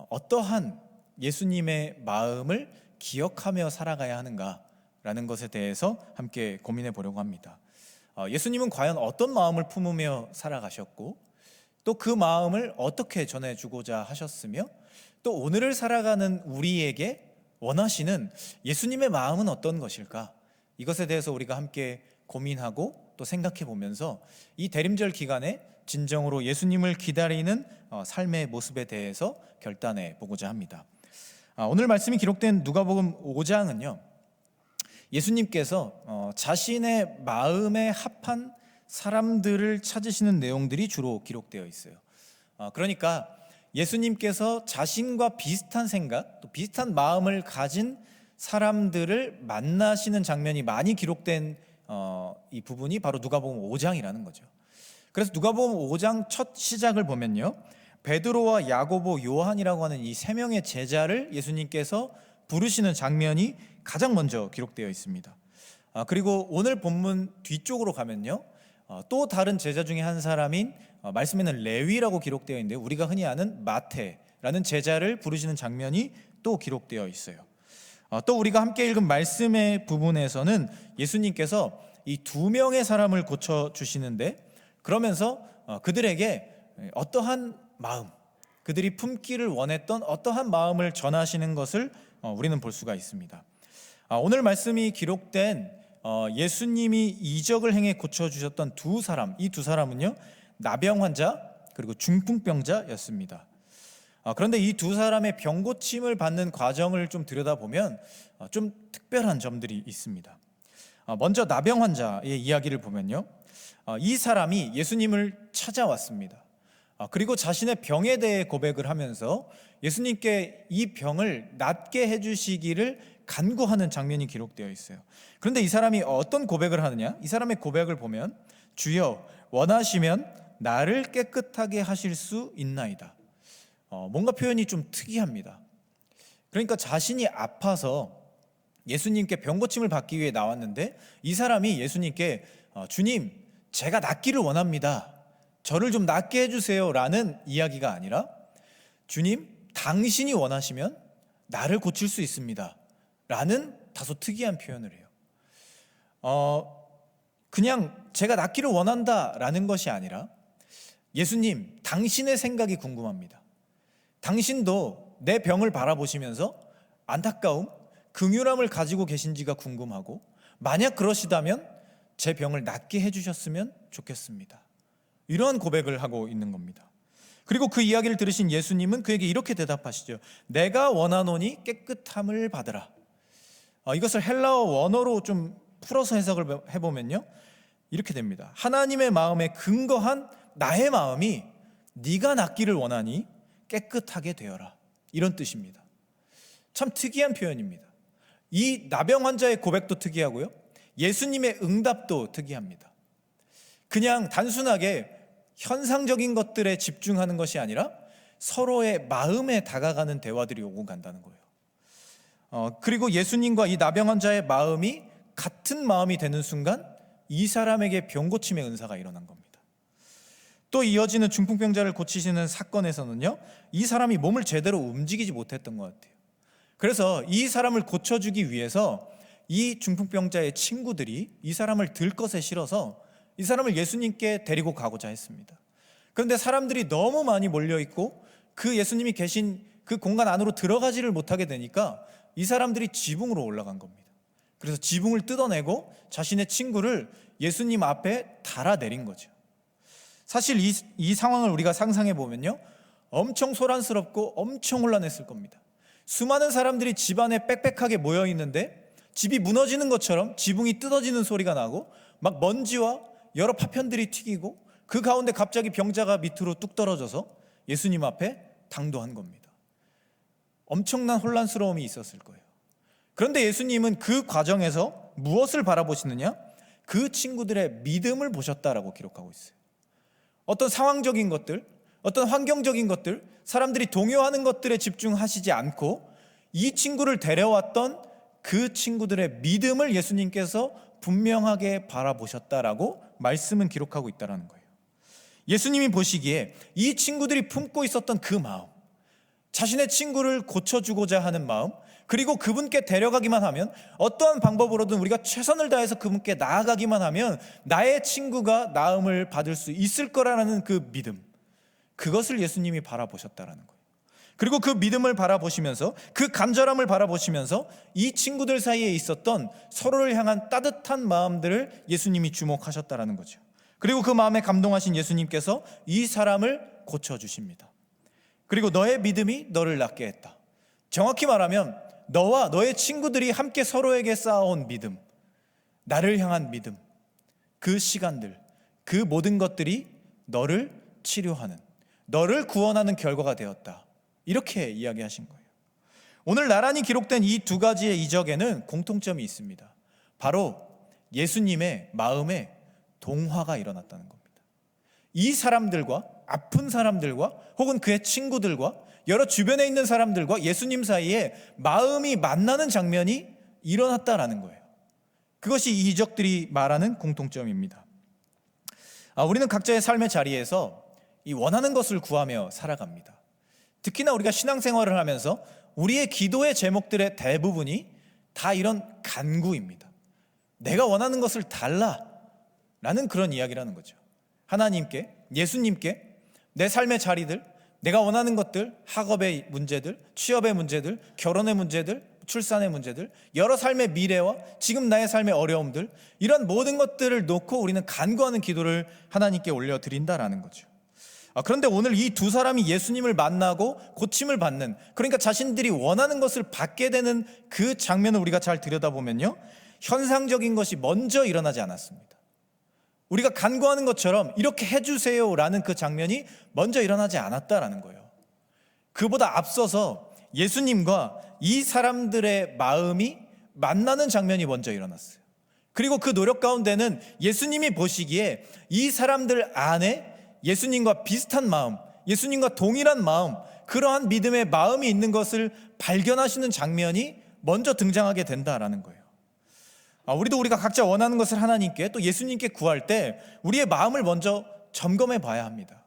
어떠한 예수님의 마음을 기억하며 살아가야 하는가라는 것에 대해서 함께 고민해 보려고 합니다. 예수님은 과연 어떤 마음을 품으며 살아가셨고 또 그 마음을 어떻게 전해주고자 하셨으며 또 오늘을 살아가는 우리에게 원하시는 예수님의 마음은 어떤 것일까? 이것에 대해서 우리가 함께 고민하고 또 생각해 보면서 이 대림절 기간에 진정으로 예수님을 기다리는 삶의 모습에 대해서 결단해 보고자 합니다. 오늘 말씀이 기록된 누가복음 5장은요, 예수님께서 자신의 마음에 합한 사람들을 찾으시는 내용들이 주로 기록되어 있어요. 그러니까 예수님께서 자신과 비슷한 생각, 또 비슷한 마음을 가진 사람들을 만나시는 장면이 많이 기록된 이 부분이 바로 누가복음 5장이라는 거죠. 그래서 누가복음 5장 첫 시작을 보면요, 베드로와 야고보, 요한이라고 하는 이 세 명의 제자를 예수님께서 부르시는 장면이 가장 먼저 기록되어 있습니다. 그리고 오늘 본문 뒤쪽으로 가면요, 또 다른 제자 중에 한 사람인 말씀에는 레위라고 기록되어 있는데 우리가 흔히 아는 마태라는 제자를 부르시는 장면이 또 기록되어 있어요. 또 우리가 함께 읽은 말씀의 부분에서는 예수님께서 이 두 명의 사람을 고쳐주시는데 그러면서 그들에게 어떠한 마음, 그들이 품기를 원했던 어떠한 마음을 전하시는 것을 우리는 볼 수가 있습니다. 오늘 말씀이 기록된 예수님이 이적을 행해 고쳐주셨던 두 사람, 이 두 사람은요, 나병 환자 그리고 중풍병자였습니다. 그런데 이 두 사람의 병 고침을 받는 과정을 좀 들여다보면 좀 특별한 점들이 있습니다. 먼저 나병 환자의 이야기를 보면요, 이 사람이 예수님을 찾아왔습니다. 그리고 자신의 병에 대해 고백을 하면서 예수님께 이 병을 낫게 해주시기를 간구하는 장면이 기록되어 있어요. 그런데 이 사람이 어떤 고백을 하느냐? 이 사람의 고백을 보면 주여 원하시면 나를 깨끗하게 하실 수 있나이다. 뭔가 표현이 좀 특이합니다. 그러니까 자신이 아파서 예수님께 병 고침을 받기 위해 나왔는데 이 사람이 예수님께 주님, 제가 낫기를 원합니다. 저를 좀 낫게 해주세요 라는 이야기가 아니라 주님, 당신이 원하시면 나를 고칠 수 있습니다 라는 다소 특이한 표현을 해요. 그냥 제가 낫기를 원한다 라는 것이 아니라 예수님, 당신의 생각이 궁금합니다. 당신도 내 병을 바라보시면서 안타까움, 긍휼함을 가지고 계신지가 궁금하고 만약 그러시다면 제 병을 낫게 해주셨으면 좋겠습니다. 이러한 고백을 하고 있는 겁니다. 그리고 그 이야기를 들으신 예수님은 그에게 이렇게 대답하시죠. 내가 원하노니 깨끗함을 받으라. 이것을 헬라어 원어로 좀 풀어서 해석을 해보면요, 이렇게 됩니다. 하나님의 마음에 근거한 나의 마음이 네가 낫기를 원하니 깨끗하게 되어라. 이런 뜻입니다. 참 특이한 표현입니다. 이 나병 환자의 고백도 특이하고요, 예수님의 응답도 특이합니다. 그냥 단순하게 현상적인 것들에 집중하는 것이 아니라 서로의 마음에 다가가는 대화들이 오고 간다는 거예요. 그리고 예수님과 이 나병 환자의 마음이 같은 마음이 되는 순간 이 사람에게 병 고침의 은사가 일어난 겁니다. 또 이어지는 중풍병자를 고치시는 사건에서는요, 이 사람이 몸을 제대로 움직이지 못했던 것 같아요. 그래서 이 사람을 고쳐주기 위해서 이 중풍병자의 친구들이 이 사람을 들것에 실어서 이 사람을 예수님께 데리고 가고자 했습니다. 그런데 사람들이 너무 많이 몰려있고 그 예수님이 계신 그 공간 안으로 들어가지를 못하게 되니까 이 사람들이 지붕으로 올라간 겁니다. 그래서 지붕을 뜯어내고 자신의 친구를 예수님 앞에 달아내린 거죠. 사실 이 상황을 우리가 상상해 보면요, 엄청 소란스럽고 엄청 혼란했을 겁니다. 수많은 사람들이 집 안에 빽빽하게 모여 있는데 집이 무너지는 것처럼 지붕이 뜯어지는 소리가 나고 막 먼지와 여러 파편들이 튀기고 그 가운데 갑자기 병자가 밑으로 뚝 떨어져서 예수님 앞에 당도한 겁니다. 엄청난 혼란스러움이 있었을 거예요. 그런데 예수님은 그 과정에서 무엇을 바라보시느냐? 그 친구들의 믿음을 보셨다라고 기록하고 있어요. 어떤 상황적인 것들, 어떤 환경적인 것들, 사람들이 동요하는 것들에 집중하시지 않고 이 친구를 데려왔던 그 친구들의 믿음을 예수님께서 분명하게 바라보셨다라고 말씀은 기록하고 있다는 거예요. 예수님이 보시기에 이 친구들이 품고 있었던 그 마음, 자신의 친구를 고쳐주고자 하는 마음, 그리고 그분께 데려가기만 하면, 어떠한 방법으로든 우리가 최선을 다해서 그분께 나아가기만 하면 나의 친구가 나음을 받을 수 있을 거라는 그 믿음, 그것을 예수님이 바라보셨다는 거예요. 그리고 그 믿음을 바라보시면서, 그 간절함을 바라보시면서 이 친구들 사이에 있었던 서로를 향한 따뜻한 마음들을 예수님이 주목하셨다는 거죠. 그리고 그 마음에 감동하신 예수님께서 이 사람을 고쳐주십니다. 그리고 너의 믿음이 너를 낫게 했다. 정확히 말하면 너와 너의 친구들이 함께 서로에게 쌓아온 믿음, 나를 향한 믿음, 그 시간들, 그 모든 것들이 너를 치료하는, 너를 구원하는 결과가 되었다. 이렇게 이야기하신 거예요. 오늘 나란히 기록된 이 두 가지의 이적에는 공통점이 있습니다. 바로 예수님의 마음에 동화가 일어났다는 겁니다. 이 사람들과, 아픈 사람들과 혹은 그의 친구들과 여러 주변에 있는 사람들과 예수님 사이에 마음이 만나는 장면이 일어났다라는 거예요. 그것이 이 이적들이 말하는 공통점입니다. 우리는 각자의 삶의 자리에서 이 원하는 것을 구하며 살아갑니다. 특히나 우리가 신앙생활을 하면서 우리의 기도의 제목들의 대부분이 다 이런 간구입니다. 내가 원하는 것을 달라라는 그런 이야기라는 거죠. 하나님께, 예수님께 내 삶의 자리들, 내가 원하는 것들, 학업의 문제들, 취업의 문제들, 결혼의 문제들, 출산의 문제들, 여러 삶의 미래와 지금 나의 삶의 어려움들, 이런 모든 것들을 놓고 우리는 간구하는 기도를 하나님께 올려드린다라는 거죠. 그런데 오늘 이 두 사람이 예수님을 만나고 고침을 받는, 그러니까 자신들이 원하는 것을 받게 되는 그 장면을 우리가 잘 들여다보면요, 현상적인 것이 먼저 일어나지 않았습니다. 우리가 간구하는 것처럼 이렇게 해주세요라는 그 장면이 먼저 일어나지 않았다라는 거예요. 그보다 앞서서 예수님과 이 사람들의 마음이 만나는 장면이 먼저 일어났어요. 그리고 그 노력 가운데는 예수님이 보시기에 이 사람들 안에 예수님과 비슷한 마음, 예수님과 동일한 마음, 그러한 믿음의 마음이 있는 것을 발견하시는 장면이 먼저 등장하게 된다라는 거예요. 우리가 각자 원하는 것을 하나님께, 또 예수님께 구할 때 우리의 마음을 먼저 점검해 봐야 합니다.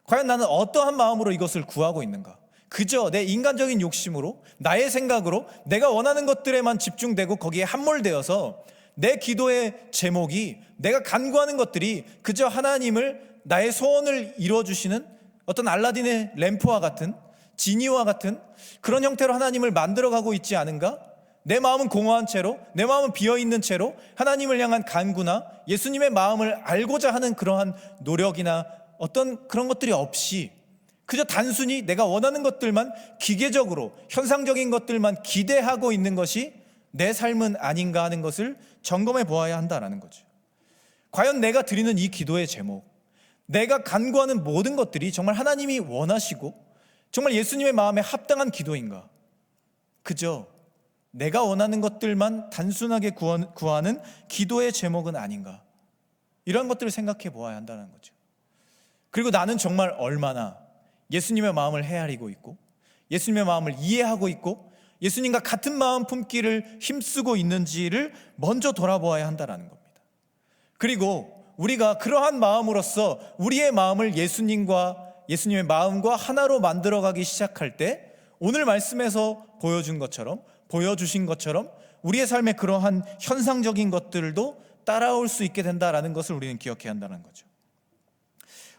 과연 나는 어떠한 마음으로 이것을 구하고 있는가? 그저 내 인간적인 욕심으로, 나의 생각으로, 내가 원하는 것들에만 집중되고 거기에 함몰되어서 내 기도의 제목이, 내가 간구하는 것들이 그저 하나님을, 나의 소원을 이루어주시는 어떤 알라딘의 램프와 같은, 지니와 같은 그런 형태로 하나님을 만들어가고 있지 않은가? 내 마음은 공허한 채로, 내 마음은 비어있는 채로 하나님을 향한 간구나 예수님의 마음을 알고자 하는 그러한 노력이나 어떤 그런 것들이 없이 그저 단순히 내가 원하는 것들만, 기계적으로 현상적인 것들만 기대하고 있는 것이 내 삶은 아닌가 하는 것을 점검해 보아야 한다는 거죠. 과연 내가 드리는 이 기도의 제목, 내가 간구하는 모든 것들이 정말 하나님이 원하시고 정말 예수님의 마음에 합당한 기도인가? 그저 내가 원하는 것들만 단순하게 구하는 기도의 제목은 아닌가? 이런 것들을 생각해 보아야 한다는 거죠. 그리고 나는 정말 얼마나 예수님의 마음을 헤아리고 있고 예수님의 마음을 이해하고 있고 예수님과 같은 마음 품기를 힘쓰고 있는지를 먼저 돌아보아야 한다는 겁니다. 그리고 우리가 그러한 마음으로서 우리의 마음을 예수님의 마음과 하나로 만들어가기 시작할 때 오늘 말씀에서 보여주신 것처럼 우리의 삶에 그러한 현상적인 것들도 따라올 수 있게 된다는 것을 우리는 기억해야 한다는 거죠.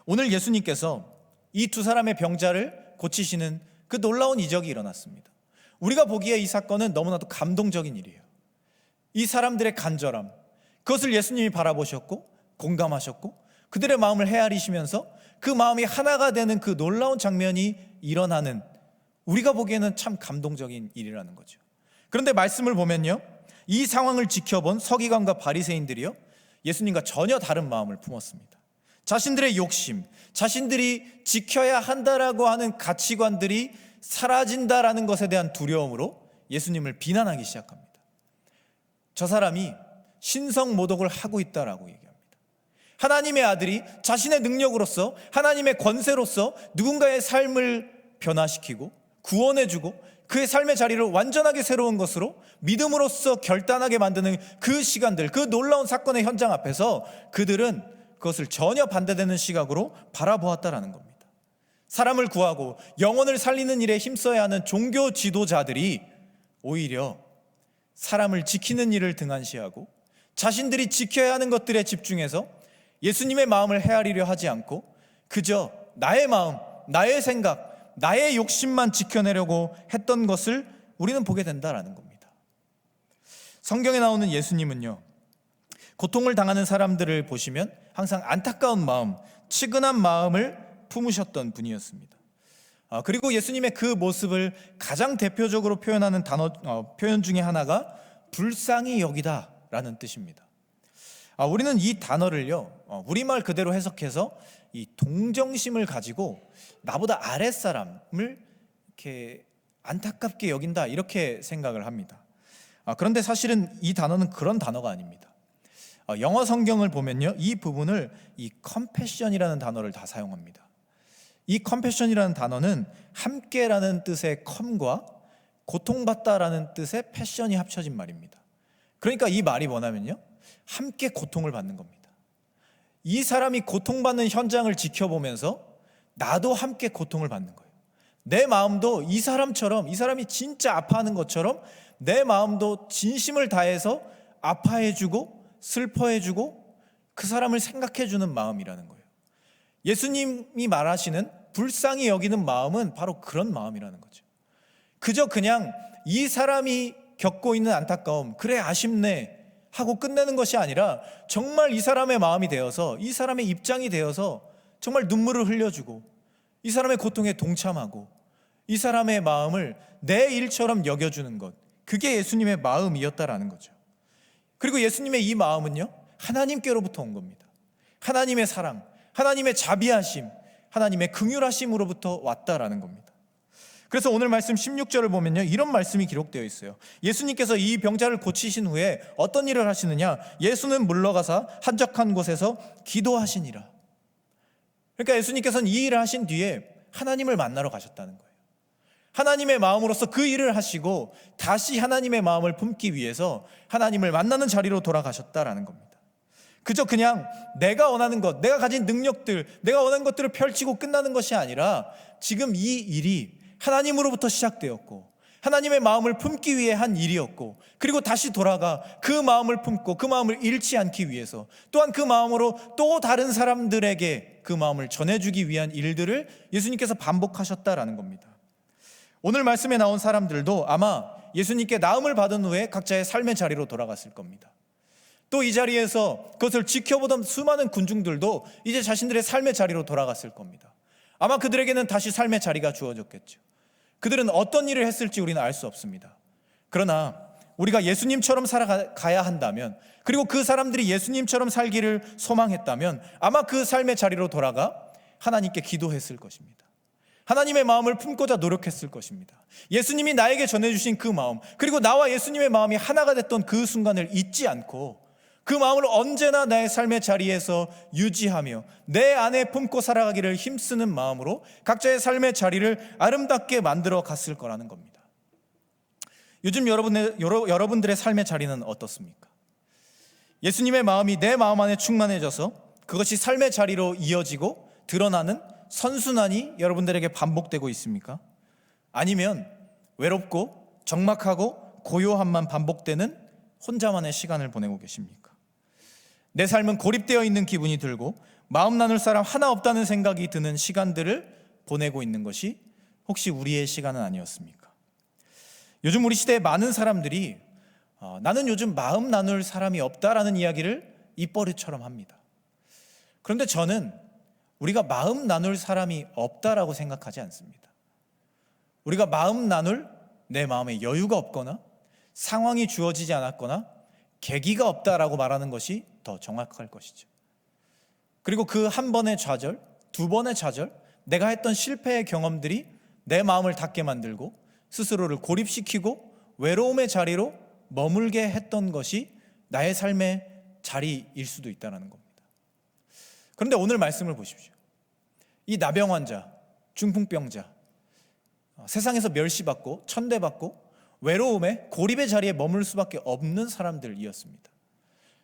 오늘 예수님께서 이 두 사람의 병자를 고치시는 그 놀라운 이적이 일어났습니다. 우리가 보기에 이 사건은 너무나도 감동적인 일이에요. 이 사람들의 간절함, 그것을 예수님이 바라보셨고 공감하셨고 그들의 마음을 헤아리시면서 그 마음이 하나가 되는 그 놀라운 장면이 일어나는, 우리가 보기에는 참 감동적인 일이라는 거죠. 그런데 말씀을 보면요, 이 상황을 지켜본 서기관과 바리새인들이요, 예수님과 전혀 다른 마음을 품었습니다. 자신들의 욕심, 자신들이 지켜야 한다라고 하는 가치관들이 사라진다라는 것에 대한 두려움으로 예수님을 비난하기 시작합니다. 저 사람이 신성모독을 하고 있다라고 얘기합니다. 하나님의 아들이 자신의 능력으로서, 하나님의 권세로서 누군가의 삶을 변화시키고 구원해주고 그의 삶의 자리를 완전하게 새로운 것으로 믿음으로써 결단하게 만드는 그 시간들, 그 놀라운 사건의 현장 앞에서 그들은 그것을 전혀 반대되는 시각으로 바라보았다라는 겁니다. 사람을 구하고 영혼을 살리는 일에 힘써야 하는 종교 지도자들이 오히려 사람을 지키는 일을 등한시하고 자신들이 지켜야 하는 것들에 집중해서 예수님의 마음을 헤아리려 하지 않고 그저 나의 마음, 나의 생각, 나의 욕심만 지켜내려고 했던 것을 우리는 보게 된다라는 겁니다. 성경에 나오는 예수님은요, 고통을 당하는 사람들을 보시면 항상 안타까운 마음, 측은한 마음을 품으셨던 분이었습니다. 그리고 예수님의 그 모습을 가장 대표적으로 표현하는 표현 중에 하나가 불쌍히 여기다라는 뜻입니다. 우리는 이 단어를요, 우리말 그대로 해석해서 이 동정심을 가지고 나보다 아랫사람을 이렇게 안타깝게 여긴다, 이렇게 생각을 합니다. 그런데 사실은 이 단어는 그런 단어가 아닙니다. 영어 성경을 보면요, 이 부분을 이 compassion이라는 단어를 다 사용합니다. 이 compassion이라는 단어는 함께라는 뜻의 come과 고통받다라는 뜻의 passion이 합쳐진 말입니다. 그러니까 이 말이 뭐냐면요, 함께 고통을 받는 겁니다. 이 사람이 고통받는 현장을 지켜보면서 나도 함께 고통을 받는 거예요. 내 마음도 이 사람처럼, 이 사람이 진짜 아파하는 것처럼 내 마음도 진심을 다해서 아파해주고 슬퍼해주고 그 사람을 생각해주는 마음이라는 거예요. 예수님이 말하시는 불쌍히 여기는 마음은 바로 그런 마음이라는 거죠. 그저 그냥 이 사람이 겪고 있는 안타까움, 그래 아쉽네 하고 끝내는 것이 아니라 정말 이 사람의 마음이 되어서, 이 사람의 입장이 되어서 정말 눈물을 흘려주고 이 사람의 고통에 동참하고 이 사람의 마음을 내 일처럼 여겨주는 것, 그게 예수님의 마음이었다라는 거죠. 그리고 예수님의 이 마음은요, 하나님께로부터 온 겁니다. 하나님의 사랑, 하나님의 자비하심, 하나님의 긍휼하심으로부터 왔다라는 겁니다. 그래서 오늘 말씀 16절을 보면요, 이런 말씀이 기록되어 있어요. 예수님께서 이 병자를 고치신 후에 어떤 일을 하시느냐? 예수는 물러가사 한적한 곳에서 기도하시니라. 그러니까 예수님께서는 이 일을 하신 뒤에 하나님을 만나러 가셨다는 거예요. 하나님의 마음으로서 그 일을 하시고 다시 하나님의 마음을 품기 위해서 하나님을 만나는 자리로 돌아가셨다라는 겁니다. 그저 그냥 내가 원하는 것, 내가 가진 능력들, 내가 원하는 것들을 펼치고 끝나는 것이 아니라 지금 이 일이 하나님으로부터 시작되었고 하나님의 마음을 품기 위해 한 일이었고, 그리고 다시 돌아가 그 마음을 품고 그 마음을 잃지 않기 위해서 또한 그 마음으로 또 다른 사람들에게 그 마음을 전해주기 위한 일들을 예수님께서 반복하셨다라는 겁니다. 오늘 말씀에 나온 사람들도 아마 예수님께 나음을 받은 후에 각자의 삶의 자리로 돌아갔을 겁니다. 또 이 자리에서 그것을 지켜보던 수많은 군중들도 이제 자신들의 삶의 자리로 돌아갔을 겁니다. 아마 그들에게는 다시 삶의 자리가 주어졌겠죠. 그들은 어떤 일을 했을지 우리는 알 수 없습니다. 그러나 우리가 예수님처럼 살아가야 한다면, 그리고 그 사람들이 예수님처럼 살기를 소망했다면 아마 그 삶의 자리로 돌아가 하나님께 기도했을 것입니다. 하나님의 마음을 품고자 노력했을 것입니다. 예수님이 나에게 전해주신 그 마음, 그리고 나와 예수님의 마음이 하나가 됐던 그 순간을 잊지 않고 그 마음을 언제나 나의 삶의 자리에서 유지하며 내 안에 품고 살아가기를 힘쓰는 마음으로 각자의 삶의 자리를 아름답게 만들어 갔을 거라는 겁니다. 요즘 여러분들의 삶의 자리는 어떻습니까? 예수님의 마음이 내 마음 안에 충만해져서 그것이 삶의 자리로 이어지고 드러나는 선순환이 여러분들에게 반복되고 있습니까? 아니면 외롭고 적막하고 고요함만 반복되는 혼자만의 시간을 보내고 계십니까? 내 삶은 고립되어 있는 기분이 들고 마음 나눌 사람 하나 없다는 생각이 드는 시간들을 보내고 있는 것이 혹시 우리의 시간은 아니었습니까? 요즘 우리 시대에 많은 사람들이 나는 요즘 마음 나눌 사람이 없다라는 이야기를 입버릇처럼 합니다. 그런데 저는 우리가 마음 나눌 사람이 없다라고 생각하지 않습니다. 우리가 마음 나눌 내 마음에 여유가 없거나 상황이 주어지지 않았거나 계기가 없다라고 말하는 것이 더 정확할 것이죠. 그리고 그 한 번의 좌절, 두 번의 좌절, 내가 했던 실패의 경험들이 내 마음을 닫게 만들고 스스로를 고립시키고 외로움의 자리로 머물게 했던 것이 나의 삶의 자리일 수도 있다는 겁니다. 그런데 오늘 말씀을 보십시오. 이 나병 환자, 중풍병자, 세상에서 멸시받고 천대받고 외로움에 고립의 자리에 머물 수밖에 없는 사람들이었습니다.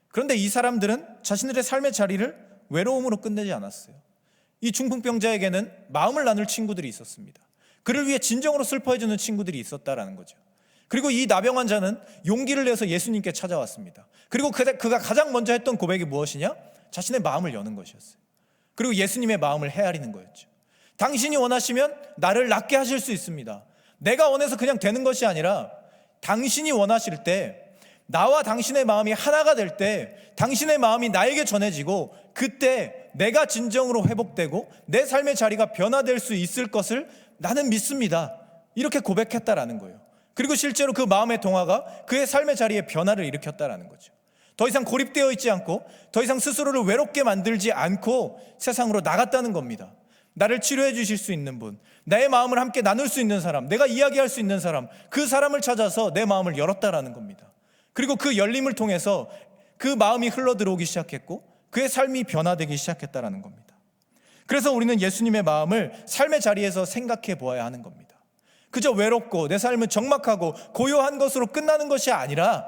그런데 이 사람들은 자신들의 삶의 자리를 외로움으로 끝내지 않았어요. 이 중풍병자에게는 마음을 나눌 친구들이 있었습니다. 그를 위해 진정으로 슬퍼해주는 친구들이 있었다라는 거죠. 그리고 이 나병 환자는 용기를 내서 예수님께 찾아왔습니다. 그리고 그가 가장 먼저 했던 고백이 무엇이냐? 자신의 마음을 여는 것이었어요. 그리고 예수님의 마음을 헤아리는 거였죠. 당신이 원하시면 나를 낫게 하실 수 있습니다. 내가 원해서 그냥 되는 것이 아니라 당신이 원하실 때, 나와 당신의 마음이 하나가 될 때 당신의 마음이 나에게 전해지고 그때 내가 진정으로 회복되고 내 삶의 자리가 변화될 수 있을 것을 나는 믿습니다. 이렇게 고백했다라는 거예요. 그리고 실제로 그 마음의 동화가 그의 삶의 자리에 변화를 일으켰다라는 거죠. 더 이상 고립되어 있지 않고 더 이상 스스로를 외롭게 만들지 않고 세상으로 나갔다는 겁니다. 나를 치료해 주실 수 있는 분, 나의 마음을 함께 나눌 수 있는 사람, 내가 이야기할 수 있는 사람, 그 사람을 찾아서 내 마음을 열었다라는 겁니다. 그리고 그 열림을 통해서 그 마음이 흘러들어오기 시작했고 그의 삶이 변화되기 시작했다라는 겁니다. 그래서 우리는 예수님의 마음을 삶의 자리에서 생각해 보아야 하는 겁니다. 그저 외롭고 내 삶은 적막하고 고요한 것으로 끝나는 것이 아니라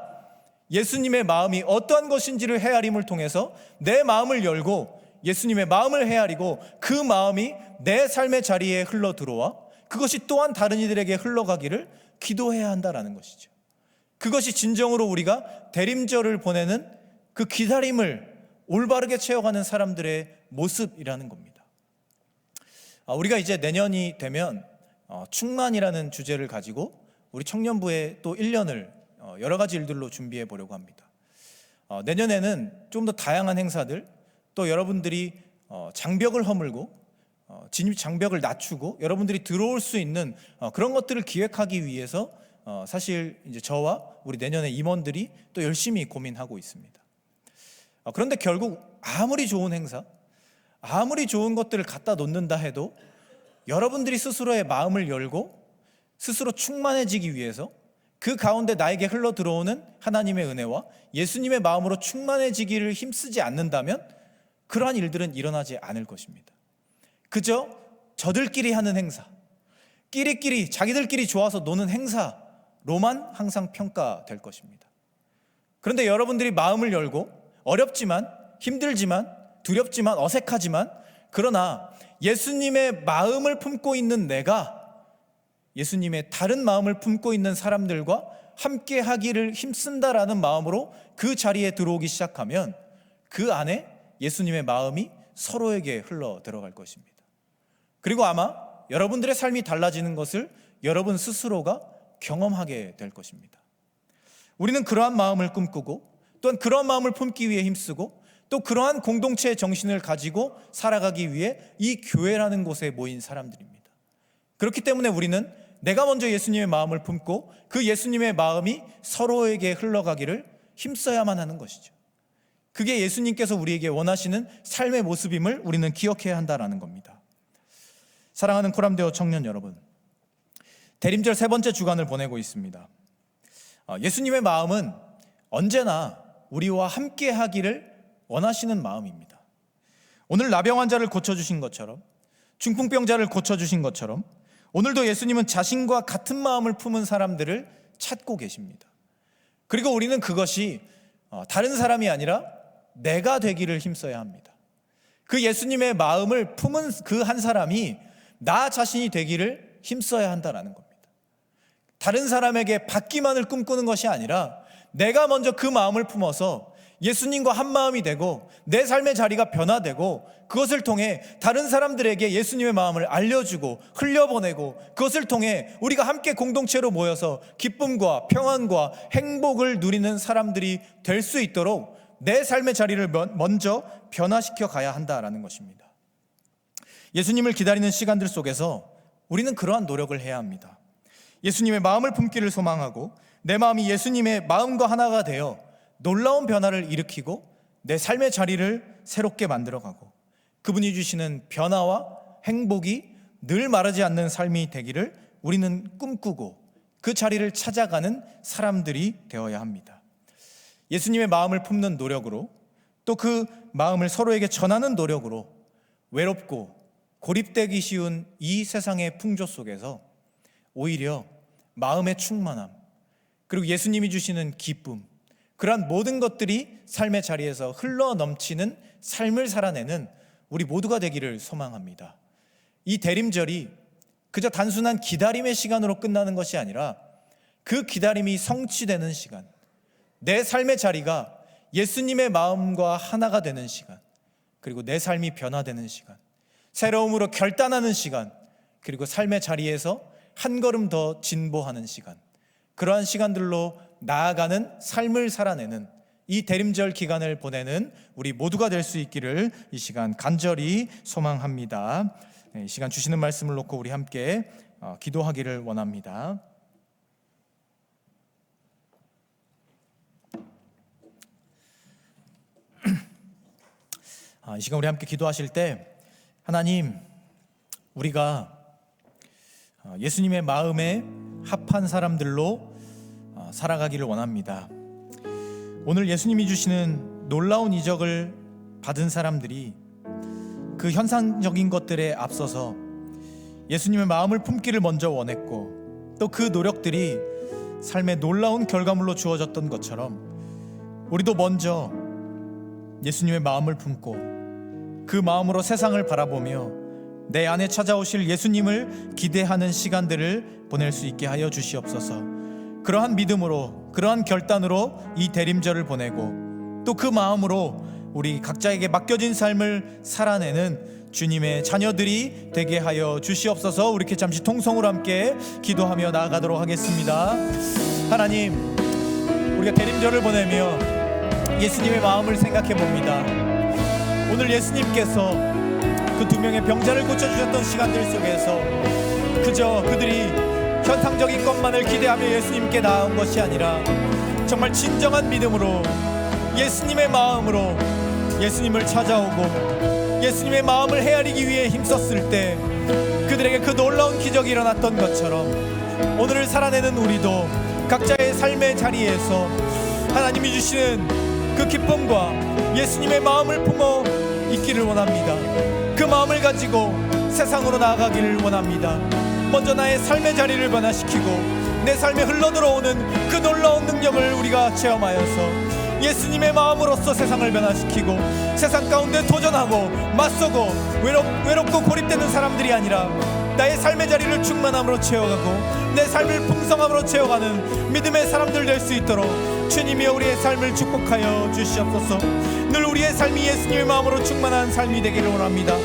예수님의 마음이 어떠한 것인지를 헤아림을 통해서 내 마음을 열고 예수님의 마음을 헤아리고 그 마음이 내 삶의 자리에 흘러 들어와 그것이 또한 다른 이들에게 흘러가기를 기도해야 한다라는 것이죠. 그것이 진정으로 우리가 대림절을 보내는 그 기다림을 올바르게 채워가는 사람들의 모습이라는 겁니다. 우리가 이제 내년이 되면 충만이라는 주제를 가지고 우리 청년부에 또 1년을 여러 가지 일들로 준비해 보려고 합니다. 내년에는 좀 더 다양한 행사들, 또 여러분들이 장벽을 허물고 진입 장벽을 낮추고 여러분들이 들어올 수 있는 그런 것들을 기획하기 위해서 사실 이제 저와 우리 내년에 임원들이 또 열심히 고민하고 있습니다. 그런데 결국 아무리 좋은 행사, 아무리 좋은 것들을 갖다 놓는다 해도 여러분들이 스스로의 마음을 열고 스스로 충만해지기 위해서 그 가운데 나에게 흘러 들어오는 하나님의 은혜와 예수님의 마음으로 충만해지기를 힘쓰지 않는다면 그러한 일들은 일어나지 않을 것입니다. 그저 저들끼리 하는 행사, 끼리끼리 자기들끼리 좋아서 노는 행사로만 항상 평가될 것입니다. 그런데 여러분들이 마음을 열고 어렵지만 힘들지만 두렵지만 어색하지만 그러나 예수님의 마음을 품고 있는 내가 예수님의 다른 마음을 품고 있는 사람들과 함께 하기를 힘쓴다라는 마음으로 그 자리에 들어오기 시작하면 그 안에 예수님의 마음이 서로에게 흘러 들어갈 것입니다. 그리고 아마 여러분들의 삶이 달라지는 것을 여러분 스스로가 경험하게 될 것입니다. 우리는 그러한 마음을 꿈꾸고 또한 그러한 마음을 품기 위해 힘쓰고 또 그러한 공동체의 정신을 가지고 살아가기 위해 이 교회라는 곳에 모인 사람들입니다. 그렇기 때문에 우리는 내가 먼저 예수님의 마음을 품고 그 예수님의 마음이 서로에게 흘러가기를 힘써야만 하는 것이죠. 그게 예수님께서 우리에게 원하시는 삶의 모습임을 우리는 기억해야 한다는 겁니다. 사랑하는 코람데오 청년 여러분, 대림절 세 번째 주간을 보내고 있습니다. 예수님의 마음은 언제나 우리와 함께 하기를 원하시는 마음입니다. 오늘 나병 환자를 고쳐주신 것처럼, 중풍병자를 고쳐주신 것처럼 오늘도 예수님은 자신과 같은 마음을 품은 사람들을 찾고 계십니다. 그리고 우리는 그것이 다른 사람이 아니라 내가 되기를 힘써야 합니다. 그 예수님의 마음을 품은 그 한 사람이 나 자신이 되기를 힘써야 한다는 겁니다. 다른 사람에게 받기만을 꿈꾸는 것이 아니라 내가 먼저 그 마음을 품어서 예수님과 한 마음이 되고 내 삶의 자리가 변화되고 그것을 통해 다른 사람들에게 예수님의 마음을 알려주고 흘려보내고 그것을 통해 우리가 함께 공동체로 모여서 기쁨과 평안과 행복을 누리는 사람들이 될 수 있도록 내 삶의 자리를 먼저 변화시켜 가야 한다는 것입니다. 예수님을 기다리는 시간들 속에서 우리는 그러한 노력을 해야 합니다. 예수님의 마음을 품기를 소망하고 내 마음이 예수님의 마음과 하나가 되어 놀라운 변화를 일으키고 내 삶의 자리를 새롭게 만들어가고 그분이 주시는 변화와 행복이 늘 마르지 않는 삶이 되기를 우리는 꿈꾸고 그 자리를 찾아가는 사람들이 되어야 합니다. 예수님의 마음을 품는 노력으로 또 그 마음을 서로에게 전하는 노력으로 외롭고 고립되기 쉬운 이 세상의 풍조 속에서 오히려 마음의 충만함 그리고 예수님이 주시는 기쁨 그러한 모든 것들이 삶의 자리에서 흘러 넘치는 삶을 살아내는 우리 모두가 되기를 소망합니다. 이 대림절이 그저 단순한 기다림의 시간으로 끝나는 것이 아니라 그 기다림이 성취되는 시간, 내 삶의 자리가 예수님의 마음과 하나가 되는 시간, 그리고 내 삶이 변화되는 시간, 새로움으로 결단하는 시간, 그리고 삶의 자리에서 한 걸음 더 진보하는 시간, 그러한 시간들로 나아가는 삶을 살아내는 이 대림절 기간을 보내는 우리 모두가 될 수 있기를 이 시간 간절히 소망합니다. 이 시간 주시는 말씀을 놓고 우리 함께 기도하기를 원합니다. 이 시간 우리 함께 기도하실 때 하나님, 우리가 예수님의 마음에 합한 사람들로 살아가기를 원합니다. 오늘 예수님이 주시는 놀라운 이적을 받은 사람들이 그 현상적인 것들에 앞서서 예수님의 마음을 품기를 먼저 원했고 또 그 노력들이 삶의 놀라운 결과물로 주어졌던 것처럼 우리도 먼저 예수님의 마음을 품고 그 마음으로 세상을 바라보며 내 안에 찾아오실 예수님을 기대하는 시간들을 보낼 수 있게 하여 주시옵소서. 그러한 믿음으로 그러한 결단으로 이 대림절을 보내고 또 그 마음으로 우리 각자에게 맡겨진 삶을 살아내는 주님의 자녀들이 되게 하여 주시옵소서. 우리 이렇게 잠시 통성으로 함께 기도하며 나아가도록 하겠습니다. 하나님, 우리가 대림절을 보내며 예수님의 마음을 생각해 봅니다. 오늘 예수님께서 그 2명의 병자를 고쳐주셨던 시간들 속에서 그저 그들이 현상적인 것만을 기대하며 예수님께 나아온 것이 아니라 정말 진정한 믿음으로 예수님의 마음으로 예수님을 찾아오고 예수님의 마음을 헤아리기 위해 힘썼을 때 그들에게 그 놀라운 기적이 일어났던 것처럼 오늘을 살아내는 우리도 각자의 삶의 자리에서 하나님이 주시는 그 기쁨과 예수님의 마음을 품어 있기를 원합니다. 그 마음을 가지고 세상으로 나아가기를 원합니다. 먼저 나의 삶의 자리를 변화시키고 내 삶에 흘러들어오는 그 놀라운 능력을 우리가 체험하여서 예수님의 마음으로써 세상을 변화시키고 세상 가운데 도전하고 맞서고 외롭고 고립되는 사람들이 아니라 나의 삶의 자리를 충만함으로 채워가고 내 삶을 풍성함으로 채워가는 믿음의 사람들 될 수 있도록 주님이 우리의 삶을 축복하여 주시옵소서. 늘 우리의 삶이 예수님의 마음으로 충만한 삶이 되기를 원합니다.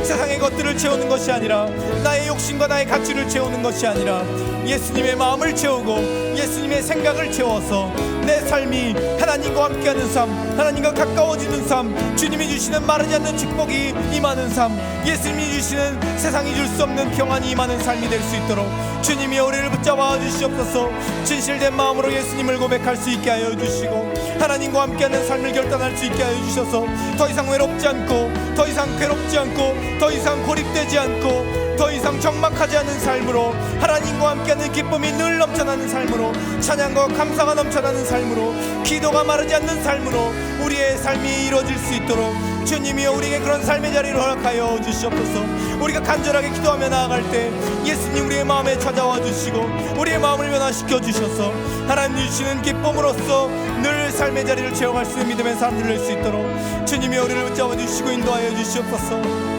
세상의 것들을 채우는 것이 아니라 나의 욕심과 나의 가치를 채우는 것이 아니라 예수님의 마음을 채우고 예수님의 생각을 채워서 내 삶이 하나님과 함께하는 삶, 하나님과 가까워지는 삶, 주님이 주시는 마르지 않는 축복이 임하는 삶, 예수님이 주시는 세상이 줄 수 없는 평안이 임하는 삶이 될 수 있도록 주님이 우리를 붙잡아 주시옵소서. 진실된 마음으로 예수님을 고백할 수 있게 하여 주시고 하나님과 함께하는 삶을 결단할 수 있게 하여 주셔서 더 이상 외롭지 않고 더 이상 괴롭지 않고 더 이상 고립되지 않고 더 이상 적막하지 않은 삶으로 하나님과 함께하는 기쁨이 늘 넘쳐나는 삶으로 찬양과 감사가 넘쳐나는 삶으로 기도가 마르지 않는 삶으로 우리의 삶이 이루어질 수 있도록 주님이 우리에게 그런 삶의 자리를 허락하여 주시옵소서. 우리가 간절하게 기도하며 나아갈 때 예수님 우리의 마음에 찾아와 주시고 우리의 마음을 변화시켜 주셔서 하나님 주시는 기쁨으로써 늘 삶의 자리를 채워갈 수 있는 믿음의 사람들 될 수 있도록 주님이 우리를 붙잡아 주시고 인도하여 주시옵소서.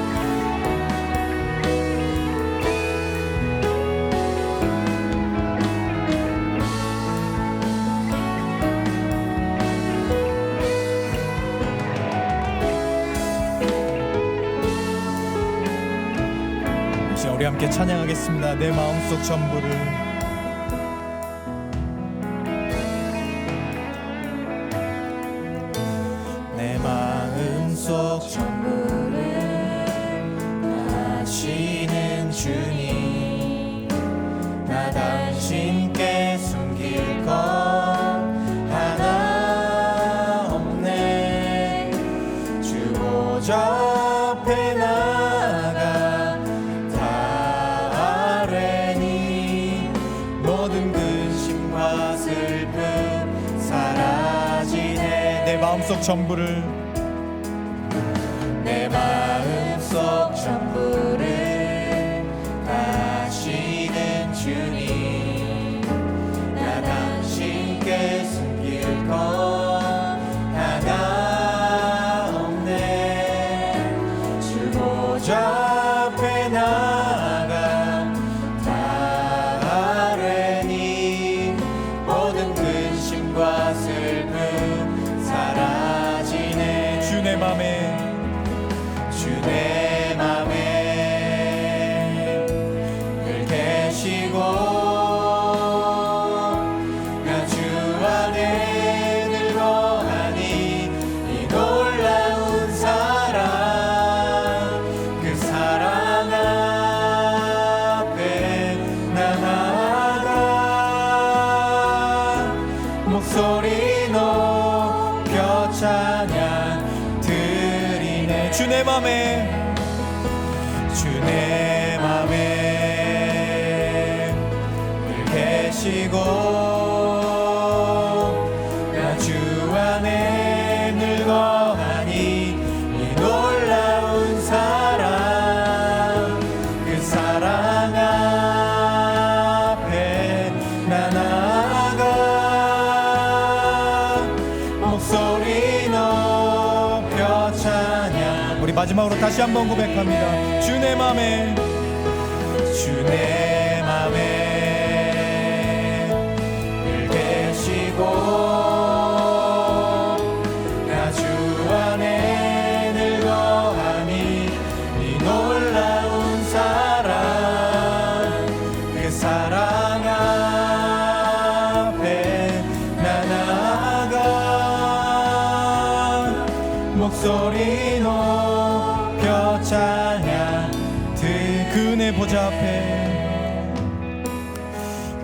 우리 함께 찬양하겠습니다. 내 마음속 전부를. 내 마음속 전부를 아시는 주님, 나 당신께 숨길 것 하나 없네. 주 보좌 앞에 나가 모든 근심과 슬픔 사라지네. 내 마음속 전부를, 내 마음속 전부를 아시는 주님, 나 당신께 숨길 것 하나 없네. 주 보좌 앞에 나가 모든 슬픔 사라지네. 주 내 맘에, 주 내 맘에 늘 계시고 나 주 안에 늘 거하니 이 놀라운 사랑, 그 사랑 앞에 나 나아가 목소리 높여 찬양 드리네. 주 내 맘에, 주 내 맘에 늘 계시고 나 주 안에 늘 거하니 이 놀라운 사랑, 그 사랑 앞에 나 나아가 목소리 높여 찬양. 우리 마지막으로 다시 한번 고백합니다. 주 내 맘에, 주 내 맘에 늘 계시고 나 주 안에 늘 거하니 이 놀라운 사랑, 그 사랑 앞에 나 나아가 목소리 높여 찬양 그네 보좌 앞에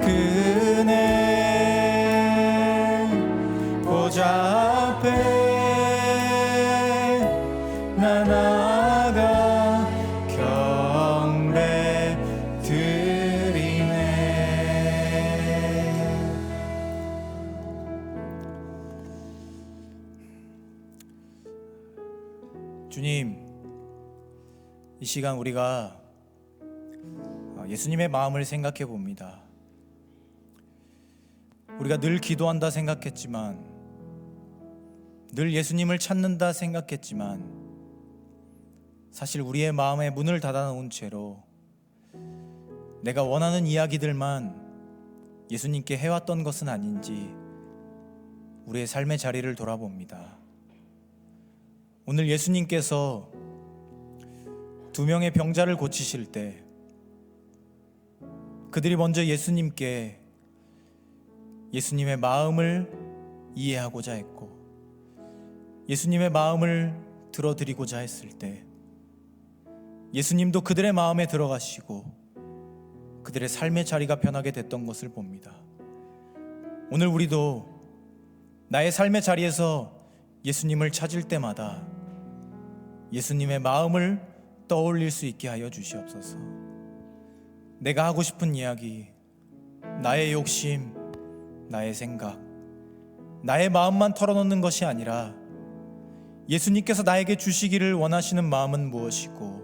그네 보좌 앞에 나 나가 경배 드리네. 주님, 이 시간 우리가 예수님의 마음을 생각해 봅니다. 우리가 늘 기도한다 생각했지만, 늘 예수님을 찾는다 생각했지만, 사실 우리의 마음에 문을 닫아놓은 채로 내가 원하는 이야기들만 예수님께 해왔던 것은 아닌지 우리의 삶의 자리를 돌아봅니다. 오늘 예수님께서 2명의 병자를 고치실 때 그들이 먼저 예수님께 예수님의 마음을 이해하고자 했고 예수님의 마음을 들어드리고자 했을 때 예수님도 그들의 마음에 들어가시고 그들의 삶의 자리가 변하게 됐던 것을 봅니다. 오늘 우리도 나의 삶의 자리에서 예수님을 찾을 때마다 예수님의 마음을 떠올릴 수 있게 하여 주시옵소서. 내가 하고 싶은 이야기, 나의 욕심, 나의 생각, 나의 마음만 털어놓는 것이 아니라 예수님께서 나에게 주시기를 원하시는 마음은 무엇이고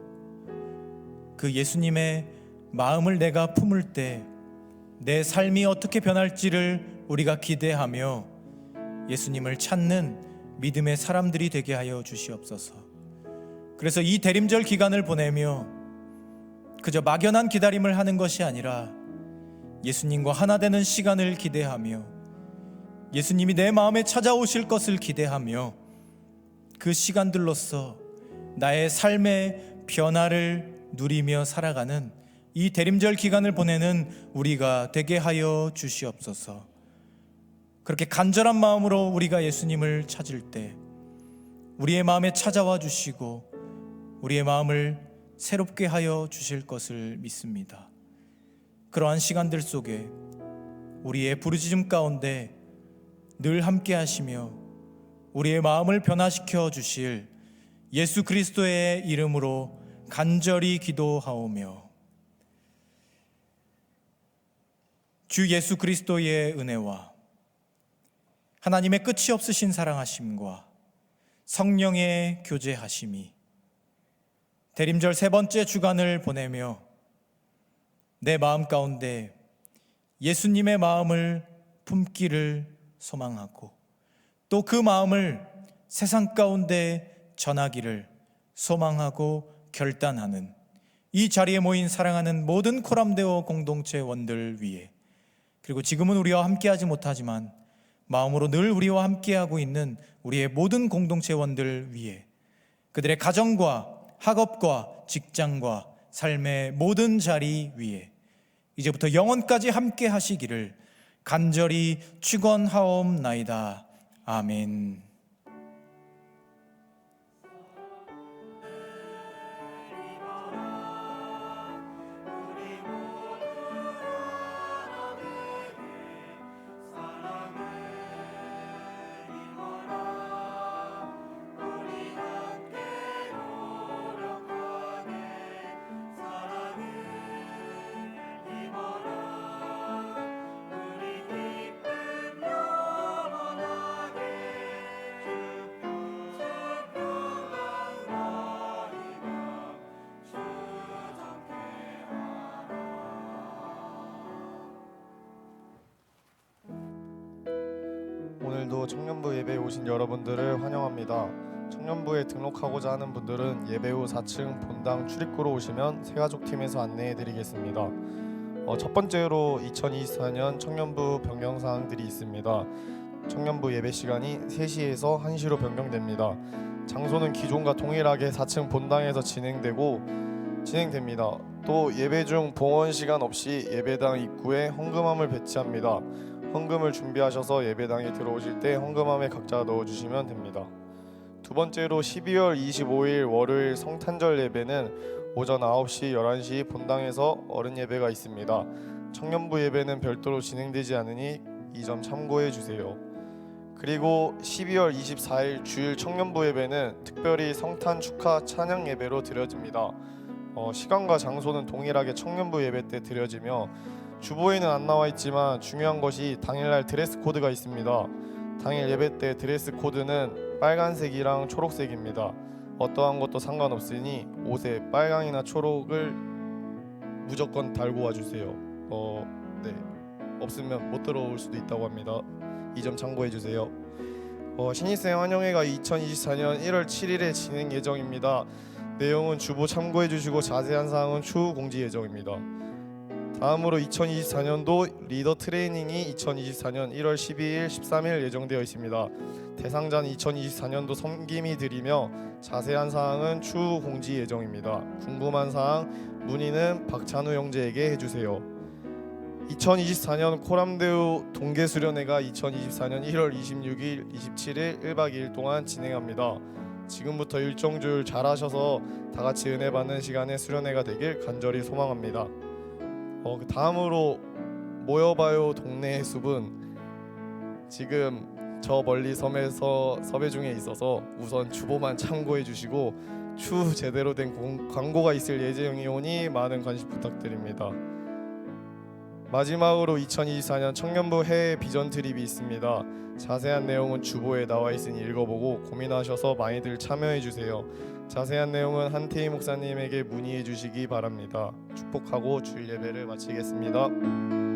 그 예수님의 마음을 내가 품을 때 내 삶이 어떻게 변할지를 우리가 기대하며 예수님을 찾는 믿음의 사람들이 되게 하여 주시옵소서. 그래서 이 대림절 기간을 보내며 그저 막연한 기다림을 하는 것이 아니라 예수님과 하나 되는 시간을 기대하며 예수님이 내 마음에 찾아오실 것을 기대하며 그 시간들로서 나의 삶의 변화를 누리며 살아가는 이 대림절 기간을 보내는 우리가 되게 하여 주시옵소서. 그렇게 간절한 마음으로 우리가 예수님을 찾을 때 우리의 마음에 찾아와 주시고 우리의 마음을 새롭게 하여 주실 것을 믿습니다. 그러한 시간들 속에 우리의 부르짖음 가운데 늘 함께 하시며 우리의 마음을 변화시켜 주실 예수 그리스도의 이름으로 간절히 기도하오며 주 예수 그리스도의 은혜와 하나님의 끝이 없으신 사랑하심과 성령의 교제하심이 대림절 3번째 주간을 보내며 내 마음 가운데 예수님의 마음을 품기를 소망하고 또 그 마음을 세상 가운데 전하기를 소망하고 결단하는 이 자리에 모인 사랑하는 모든 코람데오 공동체원들 위해 그리고 지금은 우리와 함께하지 못하지만 마음으로 늘 우리와 함께하고 있는 우리의 모든 공동체원들 위해 그들의 가정과 학업과 직장과 삶의 모든 자리 위에 이제부터 영원까지 함께 하시기를 간절히 축원하옵나이다. 아멘. 오늘도 청년부 예배에 오신 여러분들을 환영합니다. 청년부에 등록하고자 하는 분들은 예배 후 4층 본당 출입구로 오시면 새가족팀에서 안내해 드리겠습니다. 첫 번째로 2024년 청년부 변경사항들이 있습니다. 청년부 예배 시간이 3시에서 1시로 변경됩니다. 장소는 기존과 동일하게 4층 본당에서 진행됩니다. 또 예배 중 봉헌 시간 없이 예배당 입구에 헌금함을 배치합니다. 헌금을 준비하셔서 예배당에 들어오실 때 헌금함에 각자 넣어주시면 됩니다. 두 번째로 12월 25일 월요일 성탄절 예배는 오전 9시, 11시 본당에서 어른 예배가 있습니다. 청년부 예배는 별도로 진행되지 않으니 이 점 참고해 주세요. 그리고 12월 24일 주일 청년부 예배는 특별히 성탄 축하 찬양 예배로 드려집니다. 시간과 장소는 동일하게 청년부 예배 때 드려지며 주보에는 안 나와 있지만 중요한 것이 당일날 드레스 코드가 있습니다. 당일 예배 때 드레스 코드는 빨간색이랑 초록색입니다. 어떠한 것도 상관없으니 옷에 빨강이나 초록을 무조건 달고 와주세요. 네, 없으면 못 들어올 수도 있다고 합니다. 이 점 참고해 주세요. 신입생 환영회가 2024년 1월 7일에 진행 예정입니다. 내용은 주보 참고해 주시고 자세한 사항은 추후 공지 예정입니다. 다음으로 2024년도 리더 트레이닝이 2024년 1월 12일, 13일 예정되어 있습니다. 대상자는 2024년도 섬김이 드리며 자세한 사항은 추후 공지 예정입니다. 궁금한 사항 문의는 박찬우 형제에게 해주세요. 2024년 코람데우 동계수련회가 2024년 1월 26일, 27일 1박 2일 동안 진행합니다. 지금부터 일정 조율 잘하셔서 다 같이 은혜 받는 시간의 수련회가 되길 간절히 소망합니다. 다음으로 모여봐요 동네 숲은 지금 저 멀리 섬에서 섭외 중에 있어서 우선 주보만 참고해 주시고 추후 제대로 된 광고가 있을 예정이오니 많은 관심 부탁드립니다. 마지막으로 2024년 청년부 해외 비전 트립이 있습니다. 자세한 내용은 주보에 나와 있으니 읽어보고 고민하셔서 많이들 참여해 주세요. 자세한 내용은 한태희 목사님에게 문의해 주시기 바랍니다. 축복하고 주일 예배를 마치겠습니다.